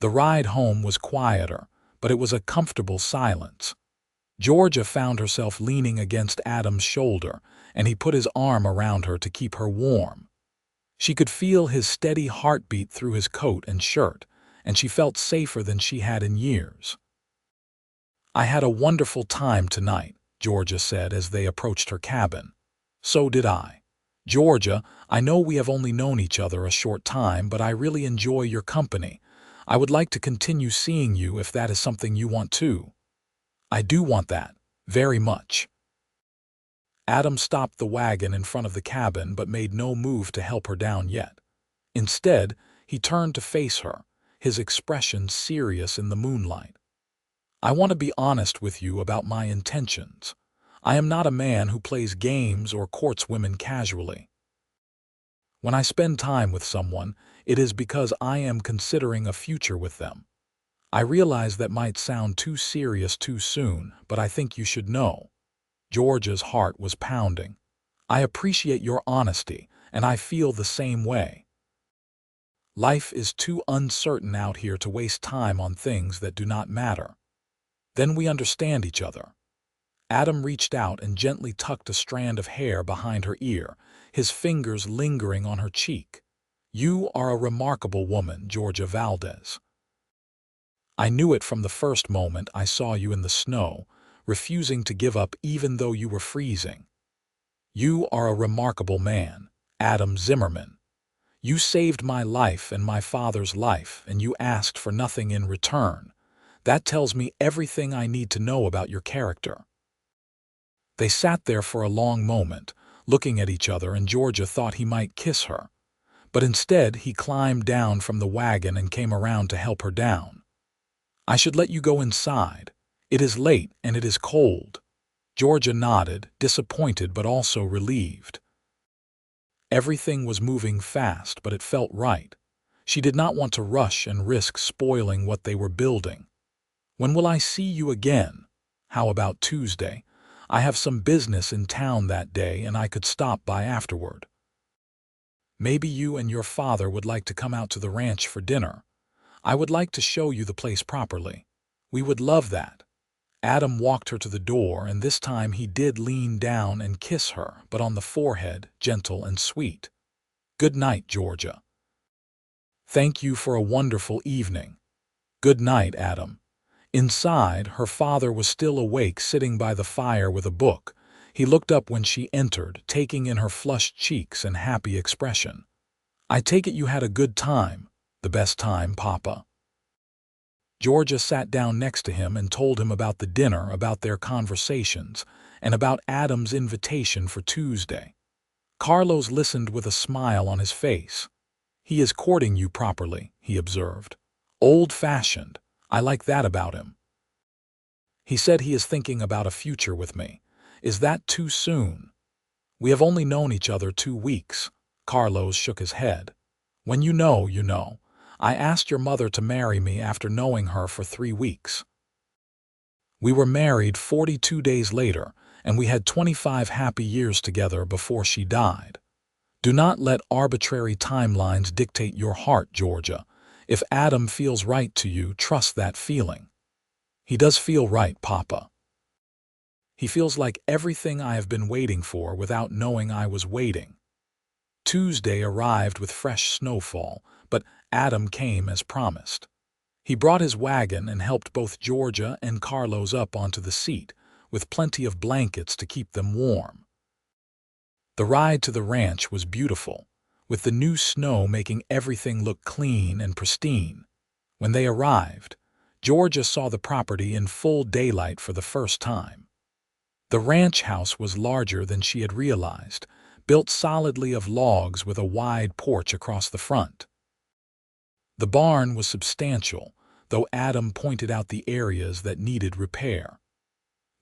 The ride home was quieter, but it was a comfortable silence. Georgia found herself leaning against Adam's shoulder, and he put his arm around her to keep her warm. She could feel his steady heartbeat through his coat and shirt, and she felt safer than she had in years. "I had a wonderful time tonight," Georgia said as they approached her cabin. "So did I. Georgia, I know we have only known each other a short time, but I really enjoy your company. I would like to continue seeing you if that is something you want too. I do want that, very much. Adam stopped the wagon in front of the cabin but made no move to help her down yet. Instead, he turned to face her, his expression serious in the moonlight. I want to be honest with you about my intentions. I am not a man who plays games or courts women casually. When I spend time with someone, it is because I am considering a future with them. I realize that might sound too serious too soon, but I think you should know. Georgia's heart was pounding. I appreciate your honesty, and I feel the same way. Life is too uncertain out here to waste time on things that do not matter. Then we understand each other. Adam reached out and gently tucked a strand of hair behind her ear, his fingers lingering on her cheek. You are a remarkable woman, Georgia Valdez. I knew it from the first moment I saw you in the snow, refusing to give up even though you were freezing. You are a remarkable man, Adam Zimmerman. You saved my life and my father's life, and you asked for nothing in return. That tells me everything I need to know about your character. They sat there for a long moment, looking at each other, and Georgia thought he might kiss her. But instead, he climbed down from the wagon and came around to help her down. I should let you go inside. It is late and it is cold. Georgia nodded, disappointed but also relieved. Everything was moving fast, but it felt right. She did not want to rush and risk spoiling what they were building. When will I see you again? How about Tuesday? I have some business in town that day and I could stop by afterward. Maybe you and your father would like to come out to the ranch for dinner. I would like to show you the place properly. We would love that. Adam walked her to the door, and this time he did lean down and kiss her, but on the forehead, gentle and sweet. Good night, Georgia. Thank you for a wonderful evening. Good night, Adam. Inside, her father was still awake, sitting by the fire with a book. He looked up when she entered, taking in her flushed cheeks and happy expression. I take it you had a good time. The best time, Papa. Georgia sat down next to him and told him about the dinner, about their conversations, and about Adam's invitation for Tuesday. Carlos listened with a smile on his face. He is courting you properly, he observed. Old-fashioned. I like that about him. He said he is thinking about a future with me. Is that too soon? We have only known each other 2 weeks. Carlos shook his head. When you know, you know. I asked your mother to marry me after knowing her for 3 weeks. We were married 42 days later, and we had 25 happy years together before she died. Do not let arbitrary timelines dictate your heart, Georgia. If Adam feels right to you, trust that feeling. He does feel right, Papa. He feels like everything I have been waiting for without knowing I was waiting. Tuesday arrived with fresh snowfall, but Adam came as promised. He brought his wagon and helped both Georgia and Carlos up onto the seat, with plenty of blankets to keep them warm. The ride to the ranch was beautiful, with the new snow making everything look clean and pristine. When they arrived, Georgia saw the property in full daylight for the first time. The ranch house was larger than she had realized, built solidly of logs with a wide porch across the front. The barn was substantial, though Adam pointed out the areas that needed repair.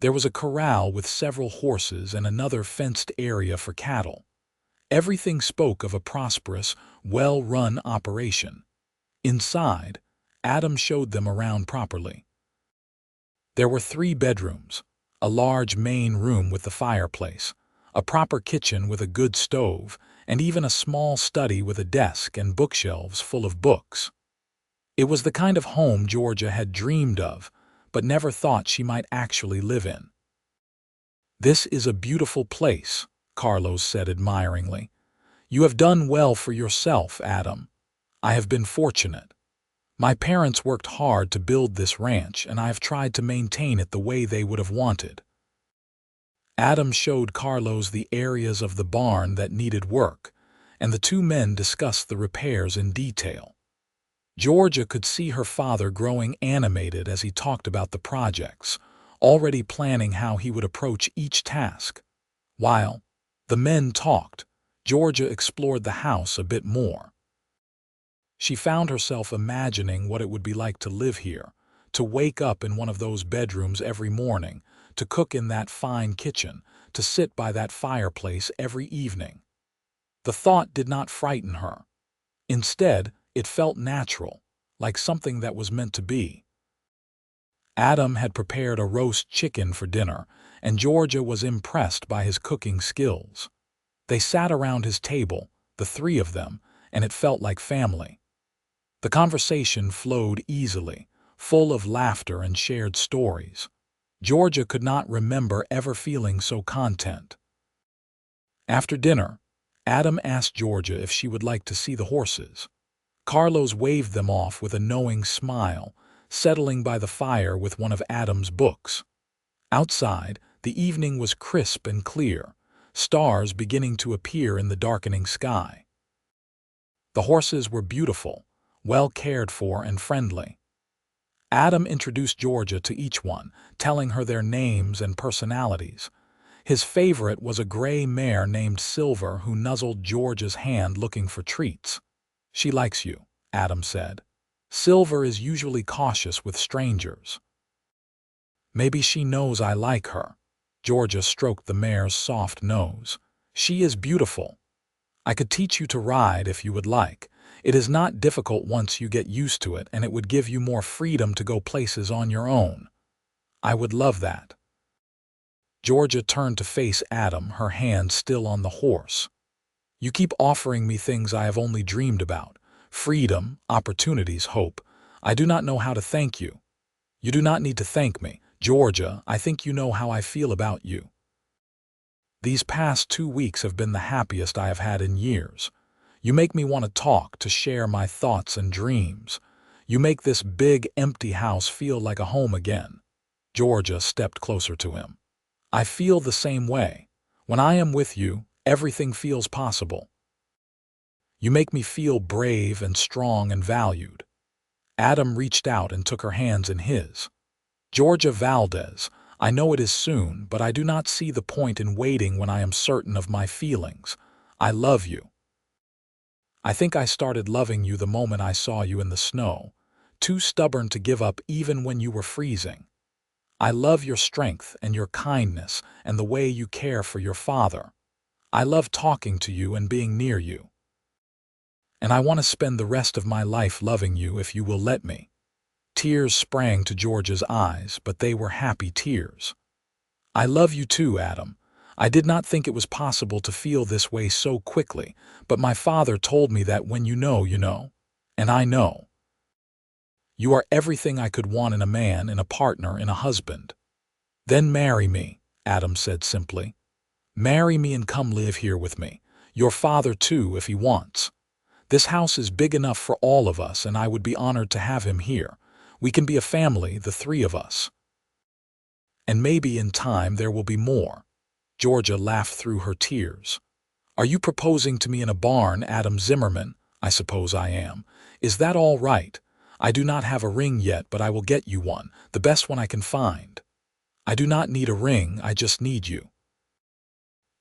There was a corral with several horses and another fenced area for cattle. Everything spoke of a prosperous, well-run operation. Inside, Adam showed them around properly. There were 3 bedrooms, a large main room with the fireplace, a proper kitchen with a good stove, and even a small study with a desk and bookshelves full of books. It was the kind of home Georgia had dreamed of, but never thought she might actually live in. This is a beautiful place, Carlos said admiringly. You have done well for yourself, Adam. I have been fortunate. My parents worked hard to build this ranch, and I have tried to maintain it the way they would have wanted. Adam showed Carlos the areas of the barn that needed work, and the two men discussed the repairs in detail. Georgia could see her father growing animated as he talked about the projects, already planning how he would approach each task. While the men talked, Georgia explored the house a bit more. She found herself imagining what it would be like to live here, to wake up in one of those bedrooms every morning, to cook in that fine kitchen, to sit by that fireplace every evening. The thought did not frighten her. Instead, it felt natural, like something that was meant to be. Adam had prepared a roast chicken for dinner, and Georgia was impressed by his cooking skills. They sat around his table, the three of them, and it felt like family. The conversation flowed easily, full of laughter and shared stories. Georgia could not remember ever feeling so content. After dinner, Adam asked Georgia if she would like to see the horses. Carlos waved them off with a knowing smile, settling by the fire with one of Adam's books. Outside, the evening was crisp and clear, stars beginning to appear in the darkening sky. The horses were beautiful, well cared for and friendly. Adam introduced Georgia to each one, telling her their names and personalities. His favorite was a gray mare named Silver who nuzzled Georgia's hand looking for treats. "She likes you," Adam said. "Silver is usually cautious with strangers." "Maybe she knows I like her." Georgia stroked the mare's soft nose. "She is beautiful. I could teach you to ride if you would like. It is not difficult once you get used to it, and it would give you more freedom to go places on your own." "I would love that." Georgia turned to face Adam, her hand still on the horse. "You keep offering me things I have only dreamed about. Freedom, opportunities, hope. I do not know how to thank you." "You do not need to thank me. Georgia, I think you know how I feel about you. These past 2 weeks have been the happiest I have had in years. You make me want to talk, to share my thoughts and dreams. You make this big, empty house feel like a home again." Georgia stepped closer to him. "I feel the same way. When I am with you, everything feels possible. You make me feel brave and strong and valued." Adam reached out and took her hands in his. "Georgia Valdez, I know it is soon, but I do not see the point in waiting when I am certain of my feelings. I love you. I think I started loving you the moment I saw you in the snow, too stubborn to give up even when you were freezing. I love your strength and your kindness and the way you care for your father. I love talking to you and being near you. And I want to spend the rest of my life loving you if you will let me." Tears sprang to Georgia's eyes, but they were happy tears. "I love you too, Adam. I did not think it was possible to feel this way so quickly, but my father told me that when you know, you know. And I know. You are everything I could want in a man, in a partner, in a husband." "Then marry me," Adam said simply. "Marry me and come live here with me. Your father too, if he wants. This house is big enough for all of us, and I would be honored to have him here. We can be a family, the three of us. And maybe in time there will be more." Georgia laughed through her tears. "Are you proposing to me in a barn, Adam Zimmerman? I suppose I am. Is that all right? I do not have a ring yet, but I will get you one, the best one I can find. I do not need a ring, I just need you."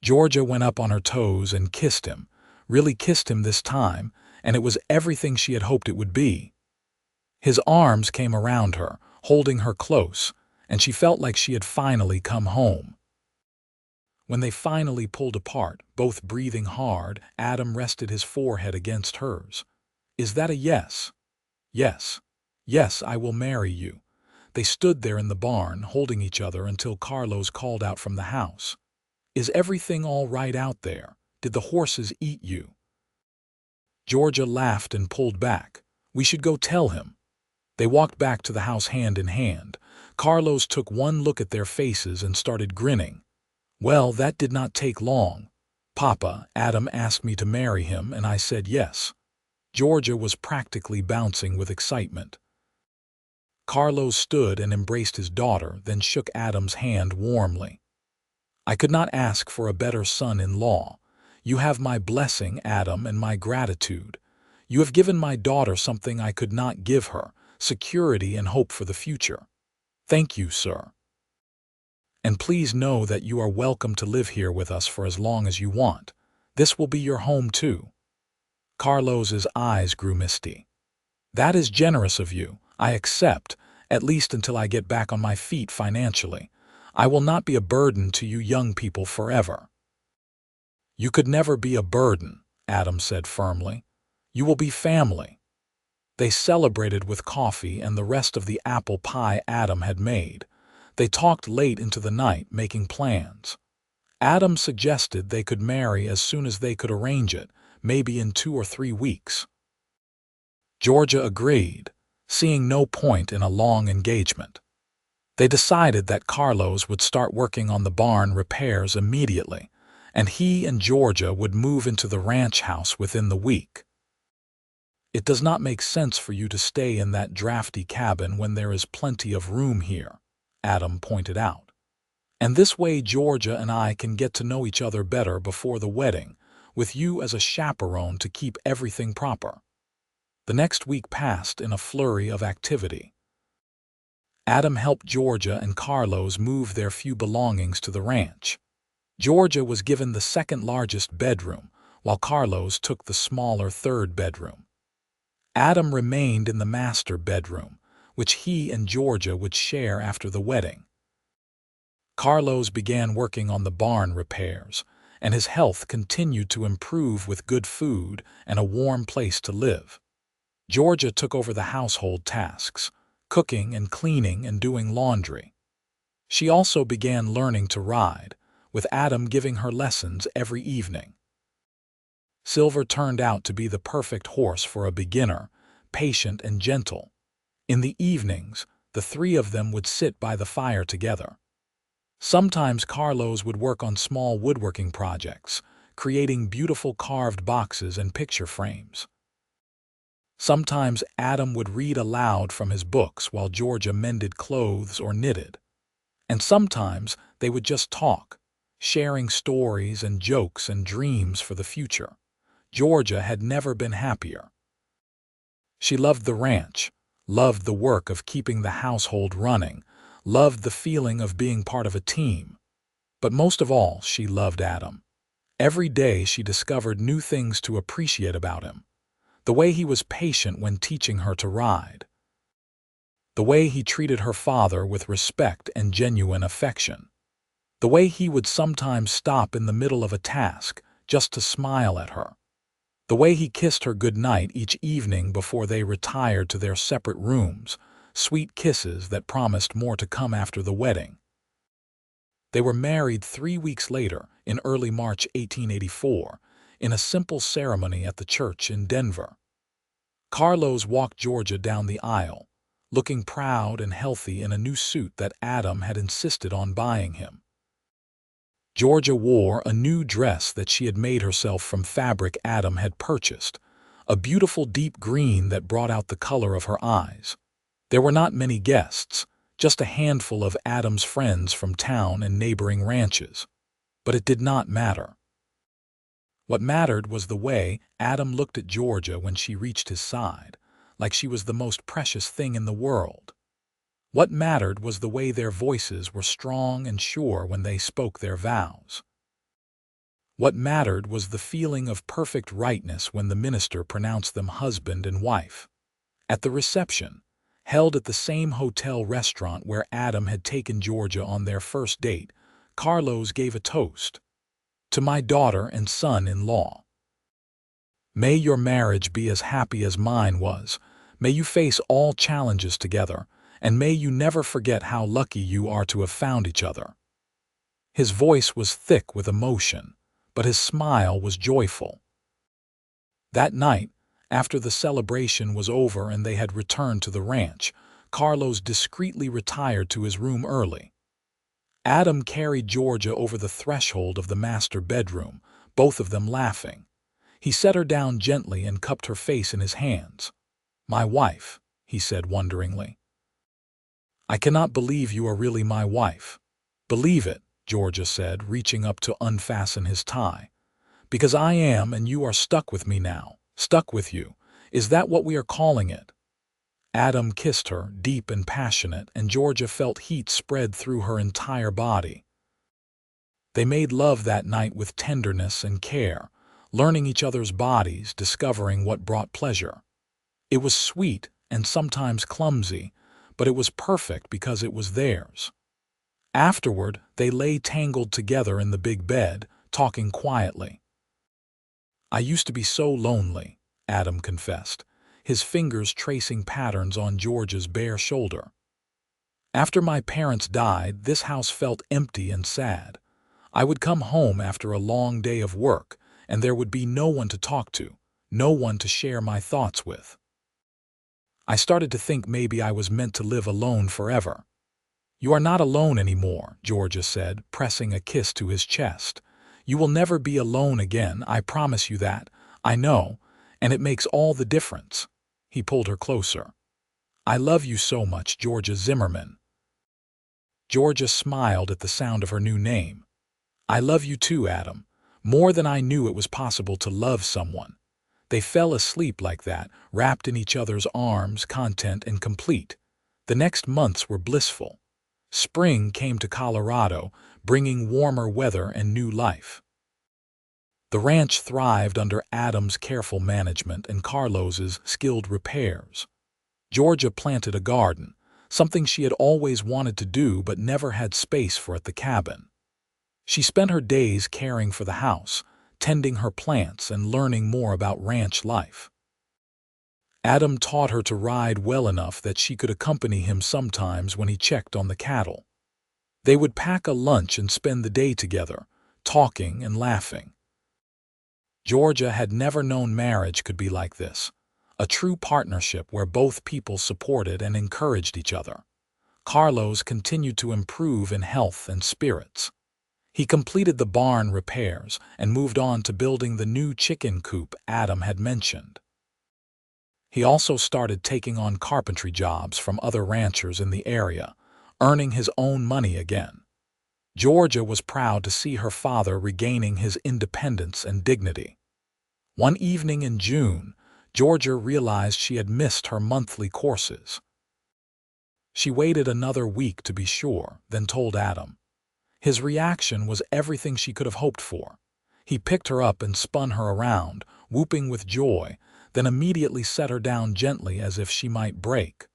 Georgia went up on her toes and kissed him, really kissed him this time, and it was everything she had hoped it would be. His arms came around her, holding her close, and she felt like she had finally come home. When they finally pulled apart, both breathing hard, Adam rested his forehead against hers. "Is that a yes?" "Yes. Yes, I will marry you." They stood there in the barn, holding each other until Carlos called out from the house. "Is everything all right out there? Did the horses eat you?" Georgia laughed and pulled back. "We should go tell him." They walked back to the house hand in hand. Carlos took one look at their faces and started grinning. "Well, that did not take long. Papa, Adam asked me to marry him, and I said yes." Georgia was practically bouncing with excitement. Carlos stood and embraced his daughter, then shook Adam's hand warmly. I could not ask for a better son-in-law. You have my blessing, Adam, and my gratitude. You have given my daughter something I could not give her, security and hope for the future. Thank you, sir. And please know that you are welcome to live here with us for as long as you want. This will be your home too. Carlos's eyes grew misty. That is generous of you. I accept, at least until I get back on my feet financially. I will not be a burden to you young people forever. You could never be a burden, Adam said firmly. You will be family. They celebrated with coffee and the rest of the apple pie Adam had made. They talked late into the night, making plans. Adam suggested they could marry as soon as they could arrange it, maybe in 2 or 3 weeks. Georgia agreed, seeing no point in a long engagement. They decided that Carlos would start working on the barn repairs immediately, and he and Georgia would move into the ranch house within the week. It does not make sense for you to stay in that drafty cabin when there is plenty of room here, Adam pointed out. And this way Georgia and I can get to know each other better before the wedding, with you as a chaperone to keep everything proper. The next week passed in a flurry of activity. Adam helped Georgia and Carlos move their few belongings to the ranch. Georgia was given the second-largest bedroom, while Carlos took the smaller third bedroom. Adam remained in the master bedroom, which he and Georgia would share after the wedding. Carlos began working on the barn repairs, and his health continued to improve with good food and a warm place to live. Georgia took over the household tasks, cooking and cleaning and doing laundry. She also began learning to ride, with Adam giving her lessons every evening. Silver turned out to be the perfect horse for a beginner, patient and gentle. In the evenings, the three of them would sit by the fire together. Sometimes Carlos would work on small woodworking projects, creating beautiful carved boxes and picture frames. Sometimes Adam would read aloud from his books while Georgia mended clothes or knitted. And sometimes they would just talk, sharing stories and jokes and dreams for the future. Georgia had never been happier. She loved the ranch, loved the work of keeping the household running, loved the feeling of being part of a team. But most of all, she loved Adam. Every day she discovered new things to appreciate about him. The way he was patient when teaching her to ride. The way he treated her father with respect and genuine affection. The way he would sometimes stop in the middle of a task just to smile at her. The way he kissed her goodnight each evening before they retired to their separate rooms, sweet kisses that promised more to come after the wedding. They were married 3 weeks later, in early March 1884, in a simple ceremony at the church in Denver. Carlos walked Georgia down the aisle, looking proud and healthy in a new suit that Adam had insisted on buying him. Georgia wore a new dress that she had made herself from fabric Adam had purchased, a beautiful deep green that brought out the color of her eyes. There were not many guests, just a handful of Adam's friends from town and neighboring ranches. But it did not matter. What mattered was the way Adam looked at Georgia when she reached his side, like she was the most precious thing in the world. What mattered was the way their voices were strong and sure when they spoke their vows. What mattered was the feeling of perfect rightness when the minister pronounced them husband and wife. At the reception, held at the same hotel restaurant where Adam had taken Georgia on their first date, Carlos gave a toast. To my daughter and son-in-law. May your marriage be as happy as mine was. May you face all challenges together, and may you never forget how lucky you are to have found each other. His voice was thick with emotion, but his smile was joyful. That night, after the celebration was over and they had returned to the ranch, Carlos discreetly retired to his room early. Adam carried Georgia over the threshold of the master bedroom, both of them laughing. He set her down gently and cupped her face in his hands. "My wife," he said wonderingly. "I cannot believe you are really my wife." "Believe it," Georgia said, reaching up to unfasten his tie. "Because I am, and you are stuck with me now. Stuck with you. Is that what we are calling it?" Adam kissed her, deep and passionate, and Georgia felt heat spread through her entire body. They made love that night with tenderness and care, learning each other's bodies, discovering what brought pleasure. It was sweet and sometimes clumsy, but it was perfect because it was theirs. Afterward, they lay tangled together in the big bed, talking quietly. "I used to be so lonely," Adam confessed, his fingers tracing patterns on Georgia's bare shoulder. "After my parents died, this house felt empty and sad. I would come home after a long day of work, and there would be no one to talk to, no one to share my thoughts with. I started to think maybe I was meant to live alone forever." "You are not alone anymore," Georgia said, pressing a kiss to his chest. "You will never be alone again, I promise you that. I know, and it makes all the difference." He pulled her closer. "I love you so much, Georgia Zimmerman." Georgia smiled at the sound of her new name. "I love you too, Adam, more than I knew it was possible to love someone." They fell asleep like that, wrapped in each other's arms, content and complete. The next months were blissful. Spring came to Colorado, bringing warmer weather and new life. The ranch thrived under Adam's careful management and Carlos's skilled repairs. Georgia planted a garden, something she had always wanted to do but never had space for at the cabin. She spent her days caring for the house, tending her plants and learning more about ranch life. Adam taught her to ride well enough that she could accompany him sometimes when he checked on the cattle. They would pack a lunch and spend the day together, talking and laughing. Georgia had never known marriage could be like this, a true partnership where both people supported and encouraged each other. Carlos continued to improve in health and spirits. He completed the barn repairs and moved on to building the new chicken coop Adam had mentioned. He also started taking on carpentry jobs from other ranchers in the area, earning his own money again. Georgia was proud to see her father regaining his independence and dignity. One evening in June, Georgia realized she had missed her monthly courses. She waited another week to be sure, then told Adam. His reaction was everything she could have hoped for. He picked her up and spun her around, whooping with joy, then immediately set her down gently as if she might break.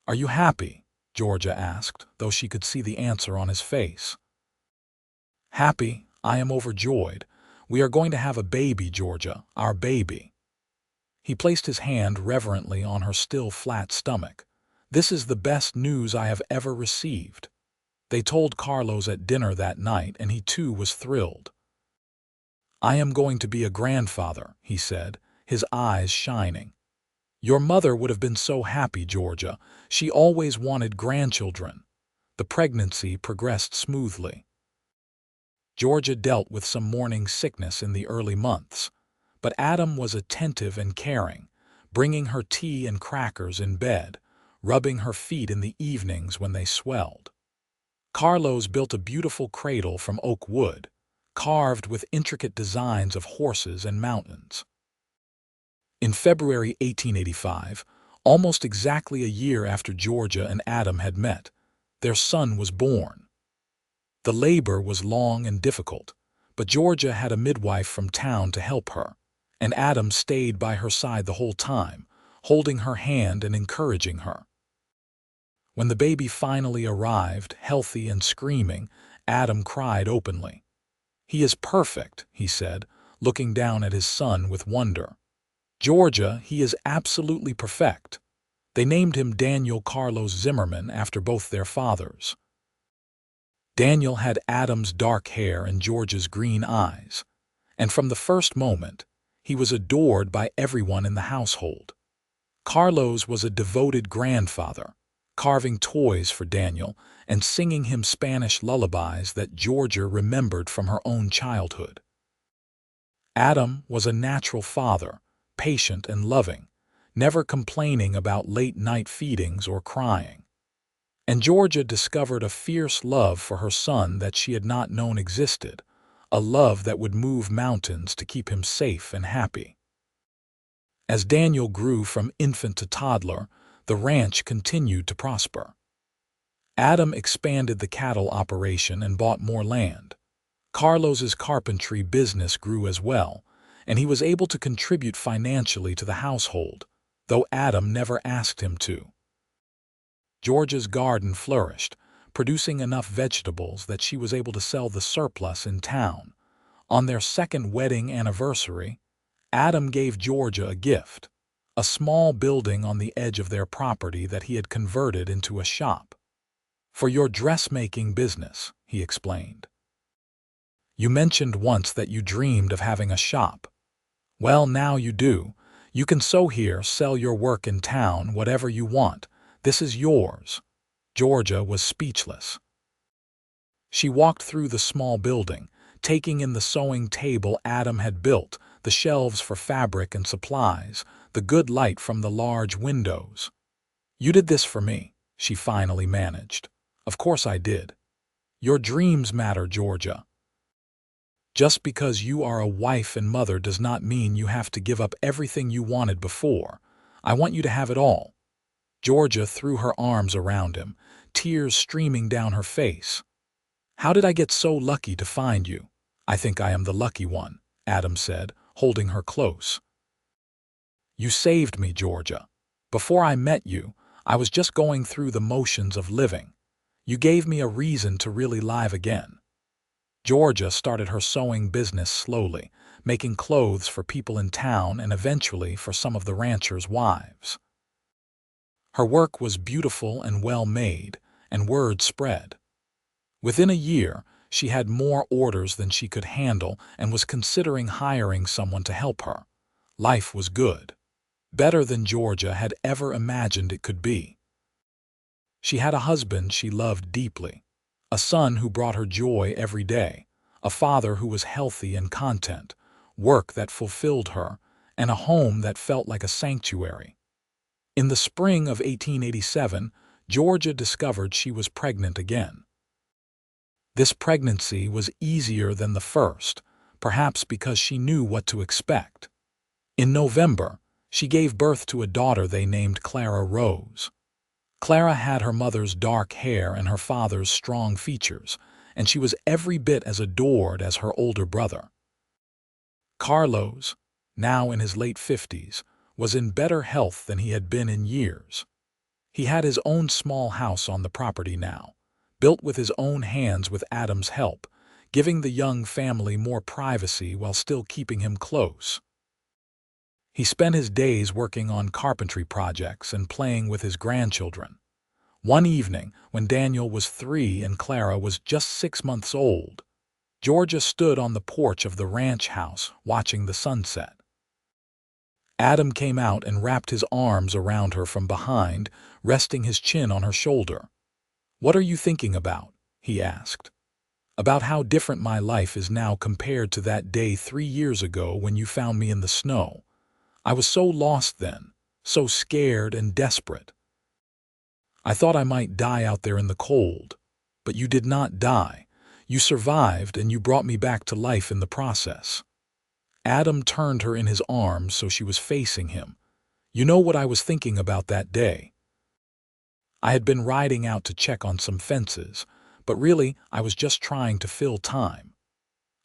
"Are you happy?" Georgia asked, though she could see the answer on his face. "Happy? I am overjoyed. We are going to have a baby, Georgia, our baby." He placed his hand reverently on her still flat stomach. "This is the best news I have ever received." They told Carlos at dinner that night, and he too was thrilled. "I am going to be a grandfather," he said, his eyes shining. "Your mother would have been so happy, Georgia. She always wanted grandchildren." The pregnancy progressed smoothly. Georgia dealt with some morning sickness in the early months, but Adam was attentive and caring, bringing her tea and crackers in bed, rubbing her feet in the evenings when they swelled. Carlos built a beautiful cradle from oak wood, carved with intricate designs of horses and mountains. In February 1885, almost exactly a year after Georgia and Adam had met, their son was born. The labor was long and difficult, but Georgia had a midwife from town to help her, and Adam stayed by her side the whole time, holding her hand and encouraging her. When the baby finally arrived, healthy and screaming, Adam cried openly. "He is perfect," he said, looking down at his son with wonder. "Georgia, he is absolutely perfect." They named him Daniel Carlos Zimmerman after both their fathers. Daniel had Adam's dark hair and Georgia's green eyes, and from the first moment, he was adored by everyone in the household. Carlos was a devoted grandfather, carving toys for Daniel and singing him Spanish lullabies that Georgia remembered from her own childhood. Adam was a natural father, patient and loving, never complaining about late-night feedings or crying. And Georgia discovered a fierce love for her son that she had not known existed, a love that would move mountains to keep him safe and happy. As Daniel grew from infant to toddler, the ranch continued to prosper. Adam expanded the cattle operation and bought more land. Carlos's carpentry business grew as well, and he was able to contribute financially to the household, though Adam never asked him to. Georgia's garden flourished, producing enough vegetables that she was able to sell the surplus in town. On their second wedding anniversary, Adam gave Georgia a gift, a small building on the edge of their property that he had converted into a shop. "For your dressmaking business," he explained. "You mentioned once that you dreamed of having a shop. Well, now you do. You can sew here, sell your work in town, whatever you want. This is yours." Georgia was speechless. She walked through the small building, taking in the sewing table Adam had built, the shelves for fabric and supplies, the good light from the large windows. "You did this for me," she finally managed. "Of course I did. Your dreams matter, Georgia. Just because you are a wife and mother does not mean you have to give up everything you wanted before. I want you to have it all." Georgia threw her arms around him, tears streaming down her face. "How did I get so lucky to find you?" "I think I am the lucky one," Adam said, holding her close. "You saved me, Georgia. Before I met you, I was just going through the motions of living. You gave me a reason to really live again." Georgia started her sewing business slowly, making clothes for people in town and eventually for some of the ranchers' wives. Her work was beautiful and well made, and word spread. Within a year, she had more orders than she could handle and was considering hiring someone to help her. Life was good. Better than Georgia had ever imagined it could be. She had a husband she loved deeply, a son who brought her joy every day, a father who was healthy and content, work that fulfilled her, and a home that felt like a sanctuary. In the spring of 1887, Georgia discovered she was pregnant again. This pregnancy was easier than the first, perhaps because she knew what to expect. In November, she gave birth to a daughter they named Clara Rose. Clara had her mother's dark hair and her father's strong features, and she was every bit as adored as her older brother. Carlos, now in his late 50s, was in better health than he had been in years. He had his own small house on the property now, built with his own hands with Adam's help, giving the young family more privacy while still keeping him close. He spent his days working on carpentry projects and playing with his grandchildren. One evening, when Daniel was 3 and Clara was just 6 months old, Georgia stood on the porch of the ranch house watching the sunset. Adam came out and wrapped his arms around her from behind, resting his chin on her shoulder. "What are you thinking about?" he asked. "About how different my life is now compared to that day 3 years ago when you found me in the snow. I was so lost then, so scared and desperate. I thought I might die out there in the cold, but you did not die. You survived and you brought me back to life in the process." Adam turned her in his arms so she was facing him. "You know what I was thinking about that day? I had been riding out to check on some fences, but really I was just trying to fill time.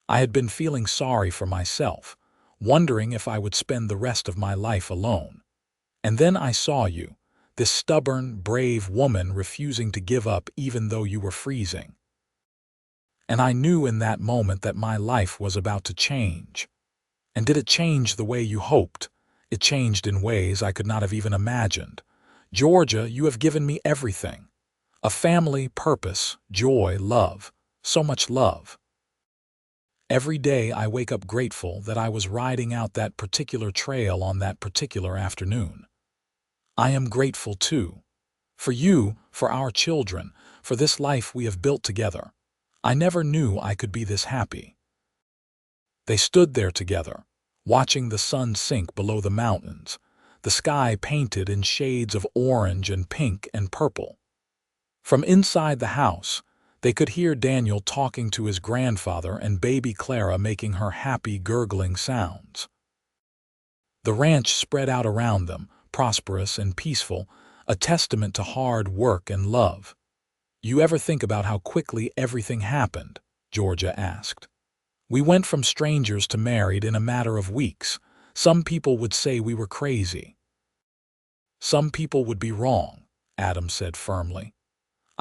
I had been feeling sorry for myself, wondering if I would spend the rest of my life alone. And then I saw you, this stubborn, brave woman refusing to give up even though you were freezing. And I knew in that moment that my life was about to change. And did it change the way you hoped? It changed in ways I could not have even imagined. Georgia, you have given me everything. A family, purpose, joy, love. So much love. Every day I wake up grateful that I was riding out that particular trail on that particular afternoon. I am grateful too. For you, for our children, for this life we have built together. I never knew I could be this happy." They stood there together, watching the sun sink below the mountains, the sky painted in shades of orange and pink and purple. From inside the house, they could hear Daniel talking to his grandfather and baby Clara making her happy, gurgling sounds. The ranch spread out around them, prosperous and peaceful, a testament to hard work and love. "You ever think about how quickly everything happened?" Georgia asked. "We went from strangers to married in a matter of weeks. Some people would say we were crazy." "Some people would be wrong," Adam said firmly.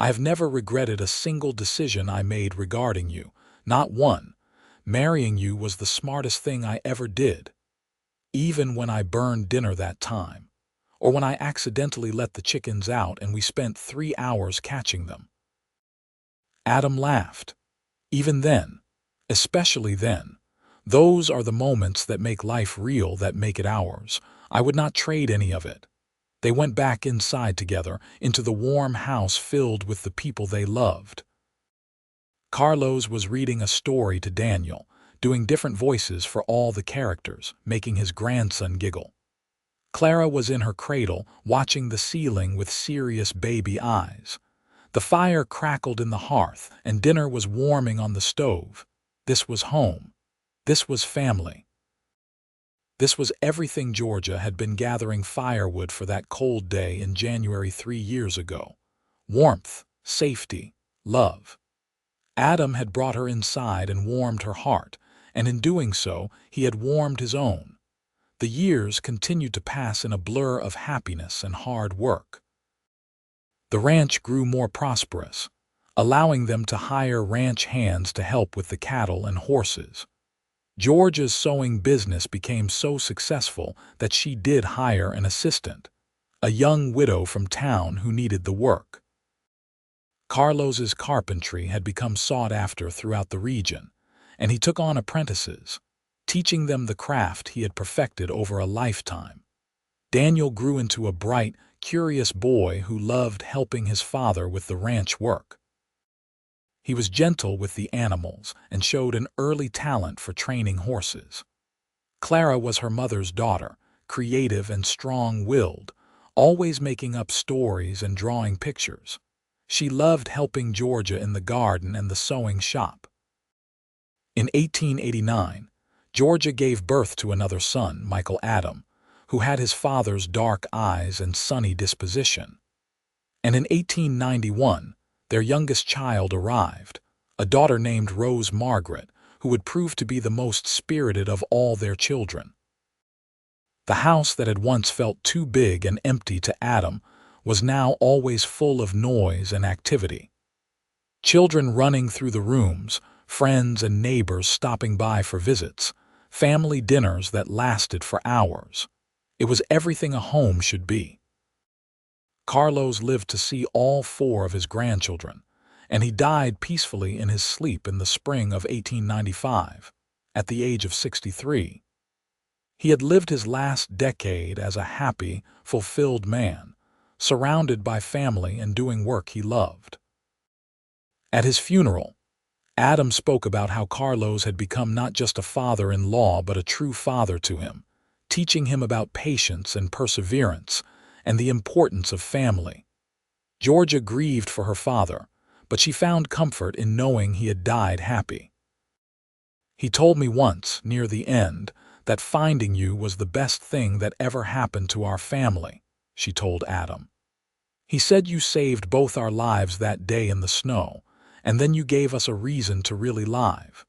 "I have never regretted a single decision I made regarding you, not one. Marrying you was the smartest thing I ever did. Even when I burned dinner that time, or when I accidentally let the chickens out and we spent 3 hours catching them." Adam laughed. "Even then, especially then, those are the moments that make life real, that make it ours. I would not trade any of it." They went back inside together, into the warm house filled with the people they loved. Carlos was reading a story to Daniel, doing different voices for all the characters, making his grandson giggle. Clara was in her cradle, watching the ceiling with serious baby eyes. The fire crackled in the hearth, and dinner was warming on the stove. This was home. This was family. This was everything Georgia had been gathering firewood for that cold day in January 3 years ago. Warmth, safety, love. Adam had brought her inside and warmed her heart, and in doing so, he had warmed his own. The years continued to pass in a blur of happiness and hard work. The ranch grew more prosperous, allowing them to hire ranch hands to help with the cattle and horses. Georgia's sewing business became so successful that she did hire an assistant, a young widow from town who needed the work. Carlos's carpentry had become sought after throughout the region, and he took on apprentices, teaching them the craft he had perfected over a lifetime. Daniel grew into a bright, curious boy who loved helping his father with the ranch work. He was gentle with the animals and showed an early talent for training horses. Clara was her mother's daughter, creative and strong-willed, always making up stories and drawing pictures. She loved helping Georgia in the garden and the sewing shop. In 1889, Georgia gave birth to another son, Michael Adam, who had his father's dark eyes and sunny disposition. And in 1891, their youngest child arrived, a daughter named Rose Margaret, who would prove to be the most spirited of all their children. The house that had once felt too big and empty to Adam was now always full of noise and activity. Children running through the rooms, friends and neighbors stopping by for visits, family dinners that lasted for hours. It was everything a home should be. Carlos lived to see all 4 of his grandchildren, and he died peacefully in his sleep in the spring of 1895, at the age of 63. He had lived his last decade as a happy, fulfilled man, surrounded by family and doing work he loved. At his funeral, Adam spoke about how Carlos had become not just a father-in-law but a true father to him, teaching him about patience and perseverance and the importance of family. Georgia grieved for her father, but she found comfort in knowing he had died happy. "He told me once, near the end, that finding you was the best thing that ever happened to our family," she told Adam. "He said you saved both our lives that day in the snow, and then you gave us a reason to really live.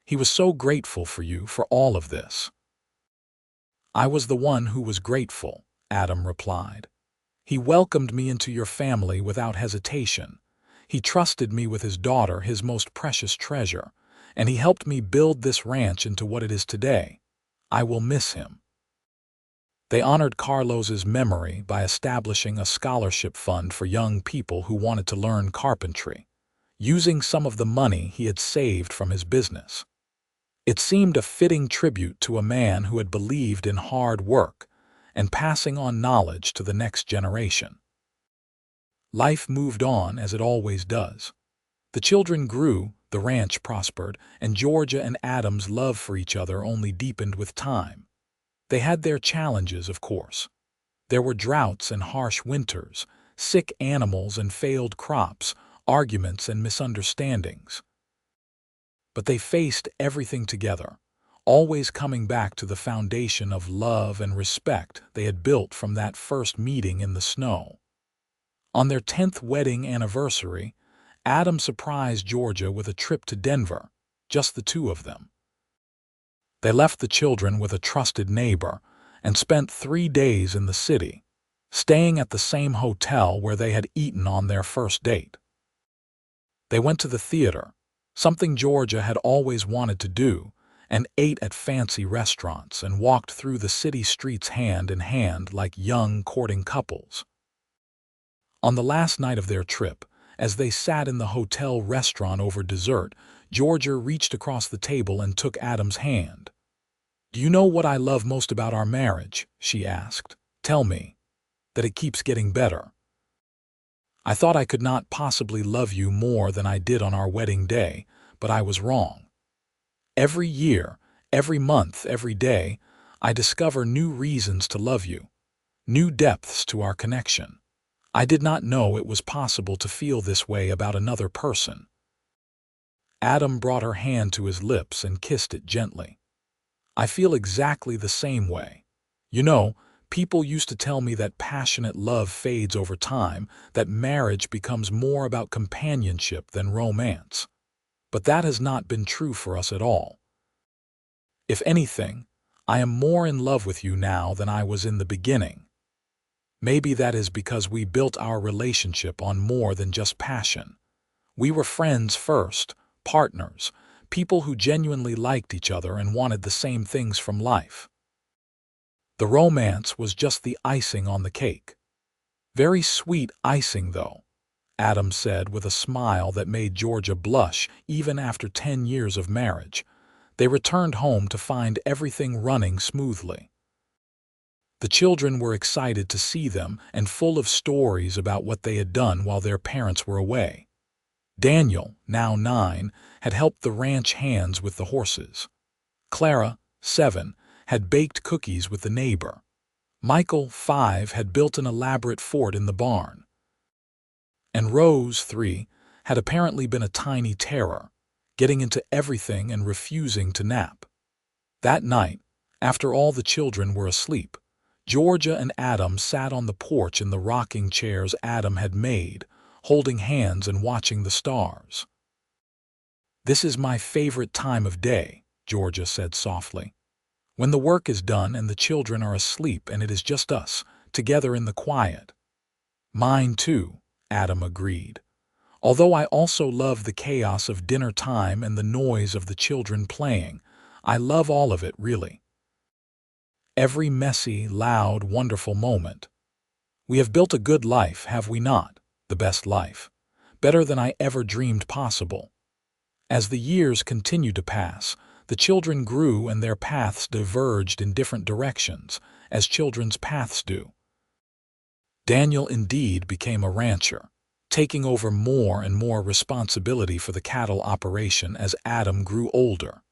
He was so grateful for you for all of this." "I was the one who was grateful," Adam replied. "He welcomed me into your family without hesitation. He trusted me with his daughter, his most precious treasure, and he helped me build this ranch into what it is today. I will miss him." They honored Carlos's memory by establishing a scholarship fund for young people who wanted to learn carpentry, using some of the money he had saved from his business. It seemed a fitting tribute to a man who had believed in hard work and passing on knowledge to the next generation. Life moved on as it always does. The children grew, the ranch prospered, and Georgia and Adam's love for each other only deepened with time. They had their challenges, of course. There were droughts and harsh winters, sick animals and failed crops, arguments and misunderstandings. But they faced everything together, always coming back to the foundation of love and respect they had built from that first meeting in the snow. On their 10th wedding anniversary, Adam surprised Georgia with a trip to Denver, just the two of them. They left the children with a trusted neighbor and spent 3 days in the city, staying at the same hotel where they had eaten on their first date. They went to the theater, something Georgia had always wanted to do, and ate at fancy restaurants and walked through the city streets hand in hand like young courting couples. On the last night of their trip, as they sat in the hotel restaurant over dessert, Georgia reached across the table and took Adam's hand. "Do you know what I love most about our marriage?" she asked. "Tell me. That it keeps getting better. I thought I could not possibly love you more than I did on our wedding day, but I was wrong. Every year, every month, every day, I discover new reasons to love you, new depths to our connection. I did not know it was possible to feel this way about another person." Adam brought her hand to his lips and kissed it gently. "I feel exactly the same way. You know, people used to tell me that passionate love fades over time, that marriage becomes more about companionship than romance. But that has not been true for us at all. If anything, I am more in love with you now than I was in the beginning. Maybe that is because we built our relationship on more than just passion. We were friends first, partners, people who genuinely liked each other and wanted the same things from life. The romance was just the icing on the cake. Very sweet icing, though," Adam said with a smile that made Georgia blush even after 10 years of marriage. They returned home to find everything running smoothly. The children were excited to see them and full of stories about what they had done while their parents were away. Daniel, now 9, had helped the ranch hands with the horses. Clara, 7, had baked cookies with the neighbor. Michael, 5, had built an elaborate fort in the barn. And Rose, 3, had apparently been a tiny terror, getting into everything and refusing to nap. That night, after all the children were asleep, Georgia and Adam sat on the porch in the rocking chairs Adam had made, holding hands and watching the stars. "This is my favorite time of day," Georgia said softly. "When the work is done and the children are asleep and it is just us, together in the quiet." "Mine too," Adam agreed. "Although I also love the chaos of dinner time and the noise of the children playing. I love all of it, really. Every messy, loud, wonderful moment. We have built a good life, have we not? The best life. Better than I ever dreamed possible." As the years continued to pass, the children grew and their paths diverged in different directions, as children's paths do. Daniel indeed became a rancher, taking over more and more responsibility for the cattle operation as Adam grew older.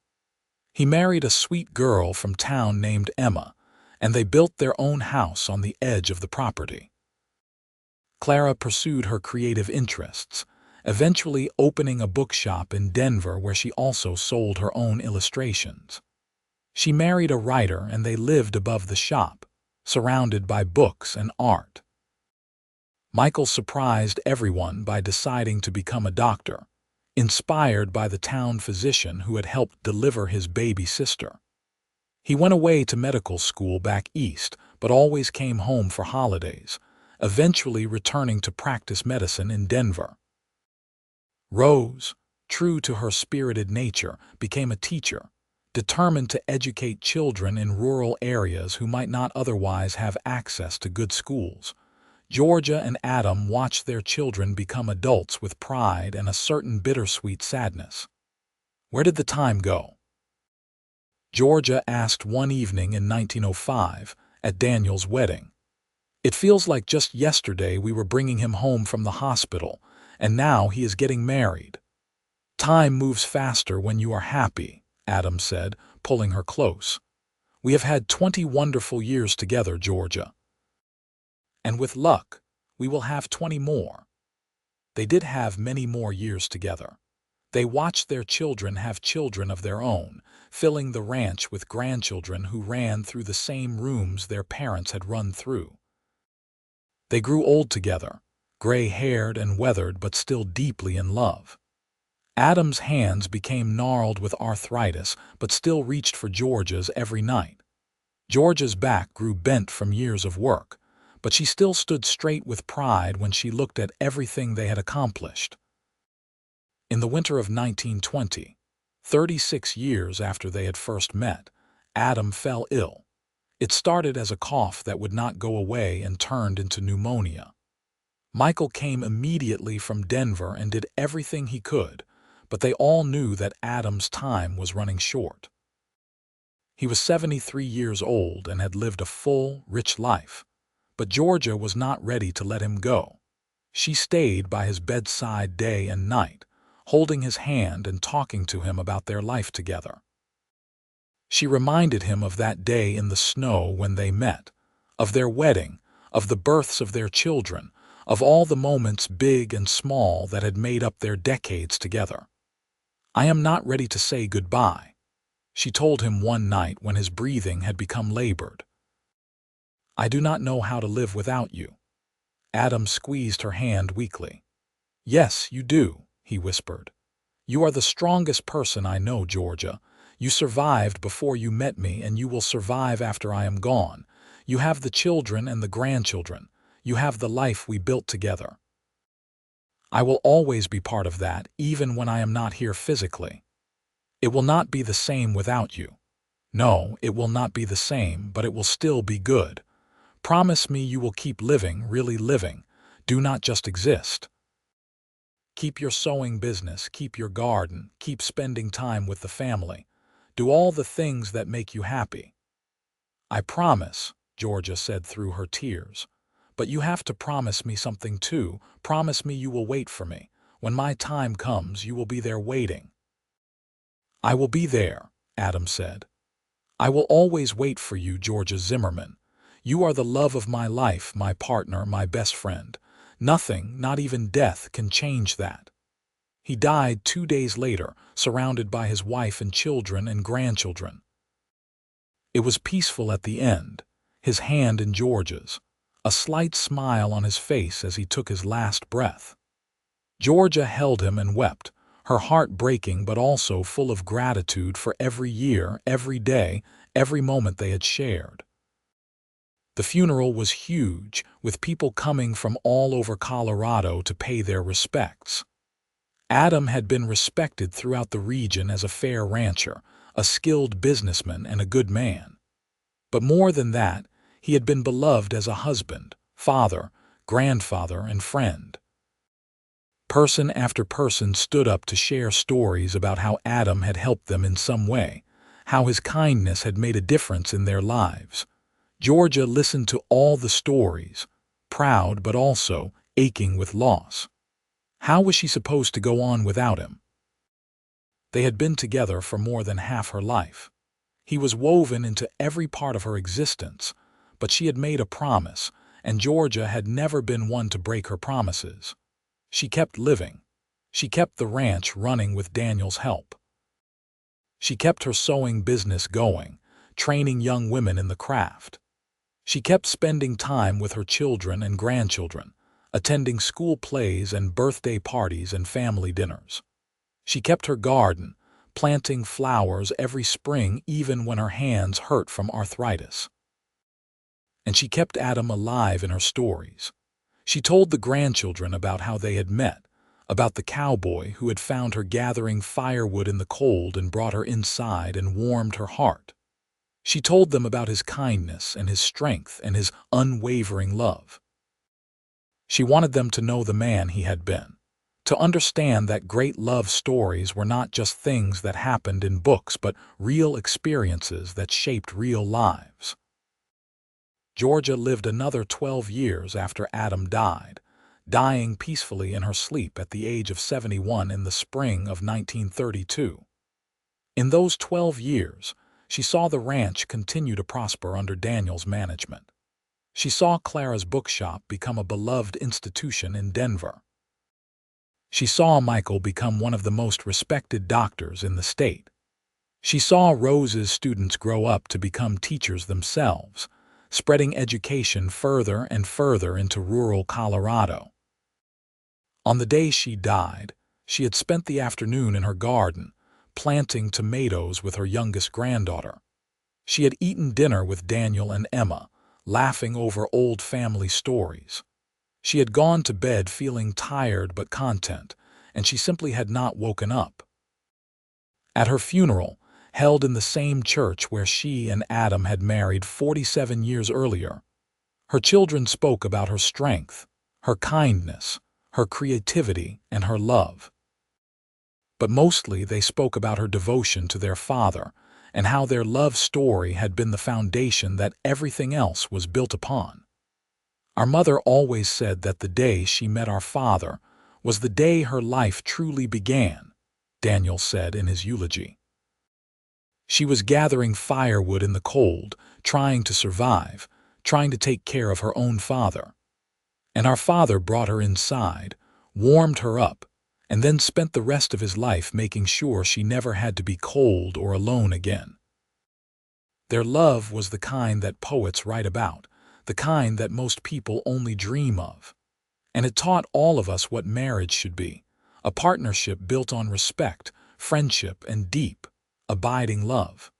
He married a sweet girl from town named Emma, and they built their own house on the edge of the property. Clara pursued her creative interests, eventually opening a bookshop in Denver where she also sold her own illustrations. She married a writer and they lived above the shop, surrounded by books and art. Michael surprised everyone by deciding to become a doctor, inspired by the town physician who had helped deliver his baby sister. He went away to medical school back east, but always came home for holidays, eventually returning to practice medicine in Denver. Rose, true to her spirited nature, became a teacher, determined to educate children in rural areas who might not otherwise have access to good schools. Georgia and Adam watched their children become adults with pride and a certain bittersweet sadness. Where did the time go? Georgia asked one evening in 1905 at Daniel's wedding. "It feels like just yesterday we were bringing him home from the hospital, and now he is getting married." "Time moves faster when you are happy," Adam said, pulling her close. "We have had 20 wonderful years together, Georgia. And with luck, We will have 20 more. They did have many more years together. They watched their children have children of their own, filling the ranch with grandchildren who ran through the same rooms their parents had run through. They grew old together, gray-haired and weathered but still deeply in love. Adam's hands became gnarled with arthritis but still reached for Georgia's every night. Georgia's back grew bent from years of work, but she still stood straight with pride when she looked at everything they had accomplished. In the winter of 1920, 36 years after they had first met, Adam fell ill. It started as a cough that would not go away and turned into pneumonia. Michael came immediately from Denver and did everything he could, but they all knew that Adam's time was running short. He was 73 years old and had lived a full, rich life, but Georgia was not ready to let him go. She stayed by his bedside day and night, holding his hand and talking to him about their life together. She reminded him of that day in the snow when they met, of their wedding, of the births of their children, of all the moments big and small that had made up their decades together. "I am not ready to say goodbye," she told him one night when his breathing had become labored. "I do not know how to live without you." Adam squeezed her hand weakly. "Yes, you do," he whispered. "You are the strongest person I know, Georgia. You survived before you met me, and you will survive after I am gone. You have the children and the grandchildren. You have the life we built together. I will always be part of that, even when I am not here physically. It will not be the same without you. No, it will not be the same, but it will still be good. Promise me you will keep living, really living. Do not just exist. Keep your sewing business, keep your garden, keep spending time with the family. Do all the things that make you happy." "I promise," Georgia said through her tears. "But you have to promise me something too. Promise me you will wait for me. When my time comes, you will be there waiting." "I will be there," Adam said. "I will always wait for you, Georgia Zimmerman. You are the love of my life, my partner, my best friend. Nothing, not even death, can change that." He died 2 days later, surrounded by his wife and children and grandchildren. It was peaceful at the end, his hand in Georgia's, a slight smile on his face as he took his last breath. Georgia held him and wept, her heart breaking but also full of gratitude for every year, every day, every moment they had shared. The funeral was huge, with people coming from all over Colorado to pay their respects. Adam had been respected throughout the region as a fair rancher, a skilled businessman, and a good man. But more than that, he had been beloved as a husband, father, grandfather, and friend. Person after person stood up to share stories about how Adam had helped them in some way, how his kindness had made a difference in their lives. Georgia listened to all the stories, proud but also aching with loss. How was she supposed to go on without him? They had been together for more than half her life. He was woven into every part of her existence, but she had made a promise, and Georgia had never been one to break her promises. She kept living. She kept the ranch running with Daniel's help. She kept her sewing business going, training young women in the craft. She kept spending time with her children and grandchildren, attending school plays and birthday parties and family dinners. She kept her garden, planting flowers every spring even when her hands hurt from arthritis. And she kept Adam alive in her stories. She told the grandchildren about how they had met, about the cowboy who had found her gathering firewood in the cold and brought her inside and warmed her heart. She told them about his kindness and his strength and his unwavering love. She wanted them to know the man he had been, to understand that great love stories were not just things that happened in books but real experiences that shaped real lives. Georgia lived another 12 years after Adam died, dying peacefully in her sleep at the age of 71 in the spring of 1932. In those 12 years, she saw the ranch continue to prosper under Daniel's management. She saw Clara's bookshop become a beloved institution in Denver. She saw Michael become one of the most respected doctors in the state. She saw Rose's students grow up to become teachers themselves, spreading education further and further into rural Colorado. On the day she died, she had spent the afternoon in her garden, planting tomatoes with her youngest granddaughter. She had eaten dinner with Daniel and Emma, laughing over old family stories. She had gone to bed feeling tired but content, and she simply had not woken up. At her funeral, held in the same church where she and Adam had married 47 years earlier, her children spoke about her strength, her kindness, her creativity, and her love. But mostly they spoke about her devotion to their father and how their love story had been the foundation that everything else was built upon. Our mother always said that the day she met our father was the day her life truly began, Daniel said in his eulogy. She was gathering firewood in the cold, trying to survive, trying to take care of her own father. And our father brought her inside, warmed her up, and then spent the rest of his life making sure she never had to be cold or alone again. Their love was the kind that poets write about, the kind that most people only dream of. And it taught all of us what marriage should be, a partnership built on respect, friendship, and deep, abiding love.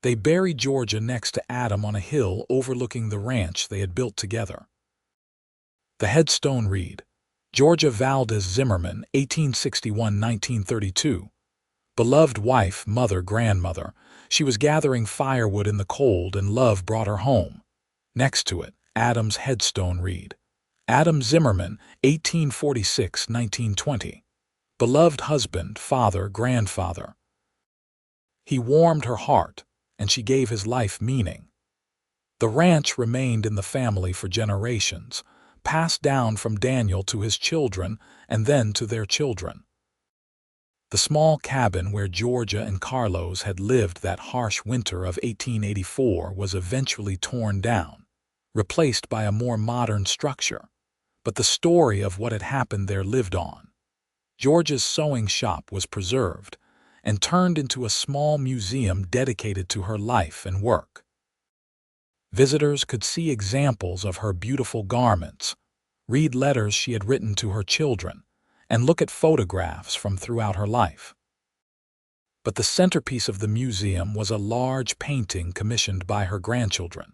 They buried Georgia next to Adam on a hill overlooking the ranch they had built together. The headstone read, Georgia Valdez Zimmerman, 1861–1932. Beloved wife, mother, grandmother, she was gathering firewood in the cold and love brought her home. Next to it, Adam's headstone read, Adam Zimmerman, 1846–1920. Beloved husband, father, grandfather. He warmed her heart, and she gave his life meaning. The ranch remained in the family for generations, passed down from Daniel to his children and then to their children. The small cabin where Georgia and Carlos had lived that harsh winter of 1884 was eventually torn down, replaced by a more modern structure, but the story of what had happened there lived on. Georgia's sewing shop was preserved and turned into a small museum dedicated to her life and work. Visitors could see examples of her beautiful garments, read letters she had written to her children, and look at photographs from throughout her life. But the centerpiece of the museum was a large painting commissioned by her grandchildren,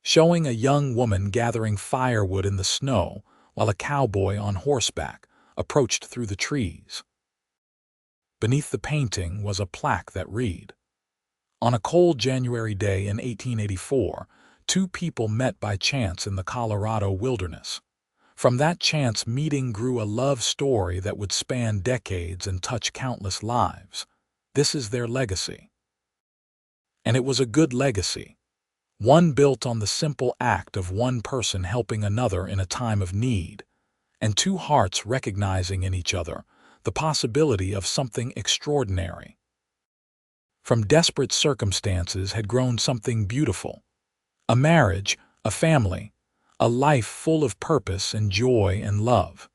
showing a young woman gathering firewood in the snow while a cowboy on horseback approached through the trees. Beneath the painting was a plaque that read, On a cold January day in 1884, two people met by chance in the Colorado wilderness. From that chance meeting grew a love story that would span decades and touch countless lives. This is their legacy. And it was a good legacy, one built on the simple act of one person helping another in a time of need, and two hearts recognizing in each other the possibility of something extraordinary. From desperate circumstances had grown something beautiful, a marriage, a family, a life full of purpose and joy and love.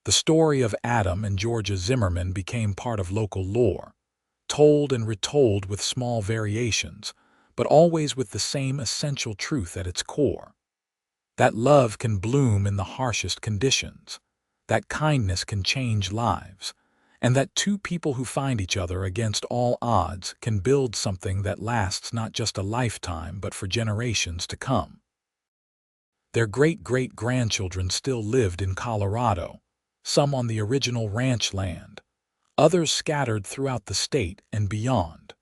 The story of Adam and Georgia Zimmerman became part of local lore, told and retold with small variations, but always with the same essential truth at its core. That love can bloom in the harshest conditions, that kindness can change lives, and that two people who find each other against all odds can build something that lasts not just a lifetime but for generations to come. Their great-great-grandchildren still lived in Colorado, some on the original ranch land, others scattered throughout the state and beyond.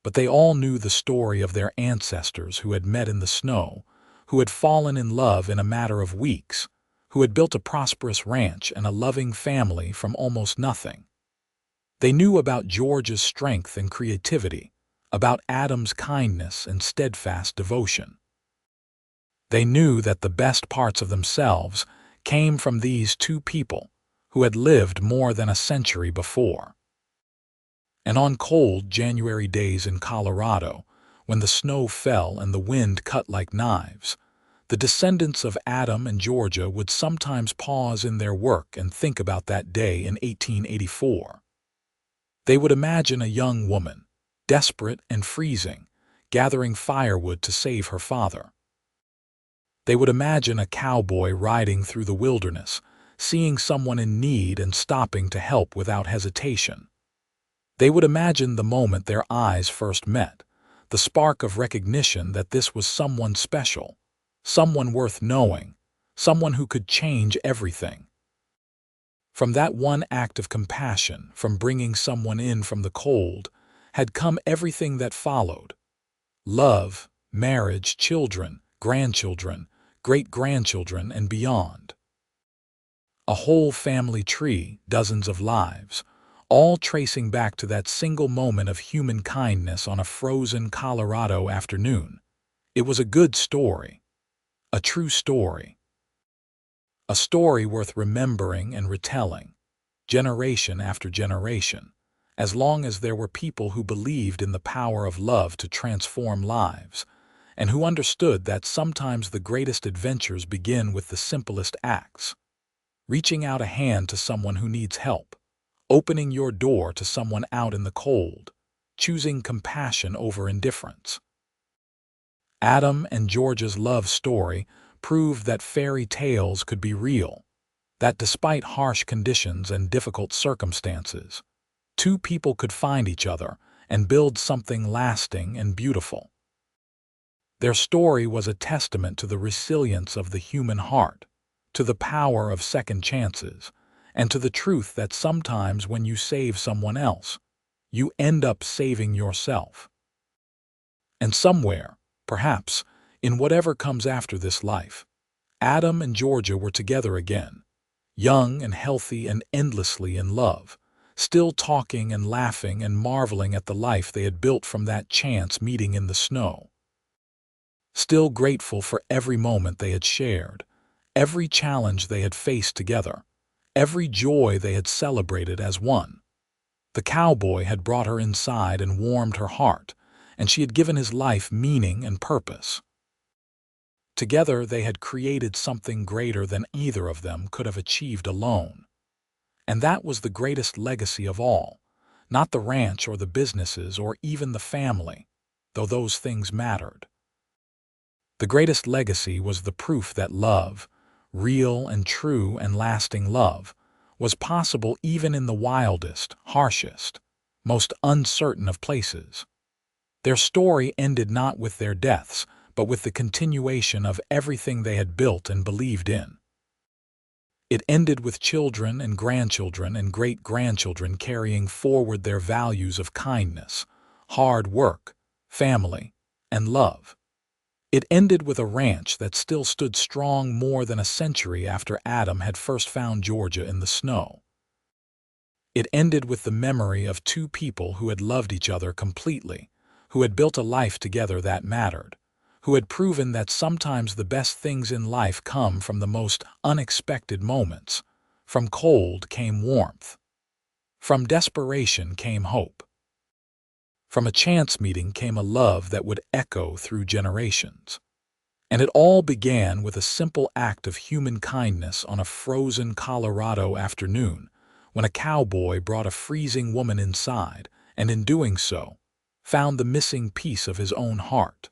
But they all knew the story of their ancestors who had met in the snow, who had fallen in love in a matter of weeks, who had built a prosperous ranch and a loving family from almost nothing. They knew about George's strength and creativity, about Adam's kindness and steadfast devotion. They knew that the best parts of themselves came from these two people who had lived more than a century before. And on cold January days in Colorado, when the snow fell and the wind cut like knives, the descendants of Adam and Georgia would sometimes pause in their work and think about that day in 1884. They would imagine a young woman, desperate and freezing, gathering firewood to save her father. They would imagine a cowboy riding through the wilderness, seeing someone in need and stopping to help without hesitation. They would imagine the moment their eyes first met, the spark of recognition that this was someone special, someone worth knowing, someone who could change everything. From that one act of compassion, from bringing someone in from the cold, had come everything that followed: love, marriage, children, grandchildren, great-grandchildren, and beyond. A whole family tree, dozens of lives, all tracing back to that single moment of human kindness on a frozen Colorado afternoon. It was a good story, a true story. A story worth remembering and retelling, generation after generation, as long as there were people who believed in the power of love to transform lives, and who understood that sometimes the greatest adventures begin with the simplest acts. Reaching out a hand to someone who needs help, opening your door to someone out in the cold, choosing compassion over indifference. Adam and Georgia's love story proved that fairy tales could be real, that despite harsh conditions and difficult circumstances, two people could find each other and build something lasting and beautiful. Their story was a testament to the resilience of the human heart, to the power of second chances, and to the truth that sometimes when you save someone else, you end up saving yourself. And somewhere, perhaps, in whatever comes after this life, Adam and Georgia were together again, young and healthy and endlessly in love, still talking and laughing and marveling at the life they had built from that chance meeting in the snow. Still grateful for every moment they had shared, every challenge they had faced together, every joy they had celebrated as one. The cowboy had brought her inside and warmed her heart, and she had given his life meaning and purpose. Together they had created something greater than either of them could have achieved alone. And that was the greatest legacy of all, not the ranch or the businesses or even the family, though those things mattered. The greatest legacy was the proof that love, real and true and lasting love, was possible even in the wildest, harshest, most uncertain of places. Their story ended not with their deaths, but with the continuation of everything they had built and believed in. It ended with children and grandchildren and great-grandchildren carrying forward their values of kindness, hard work, family, and love. It ended with a ranch that still stood strong more than a century after Adam had first found Georgia in the snow. It ended with the memory of two people who had loved each other completely, who had built a life together that mattered, who had proven that sometimes the best things in life come from the most unexpected moments. From cold came warmth. From desperation came hope. From a chance meeting came a love that would echo through generations. And it all began with a simple act of human kindness on a frozen Colorado afternoon, when a cowboy brought a freezing woman inside, and in doing so, found the missing piece of his own heart.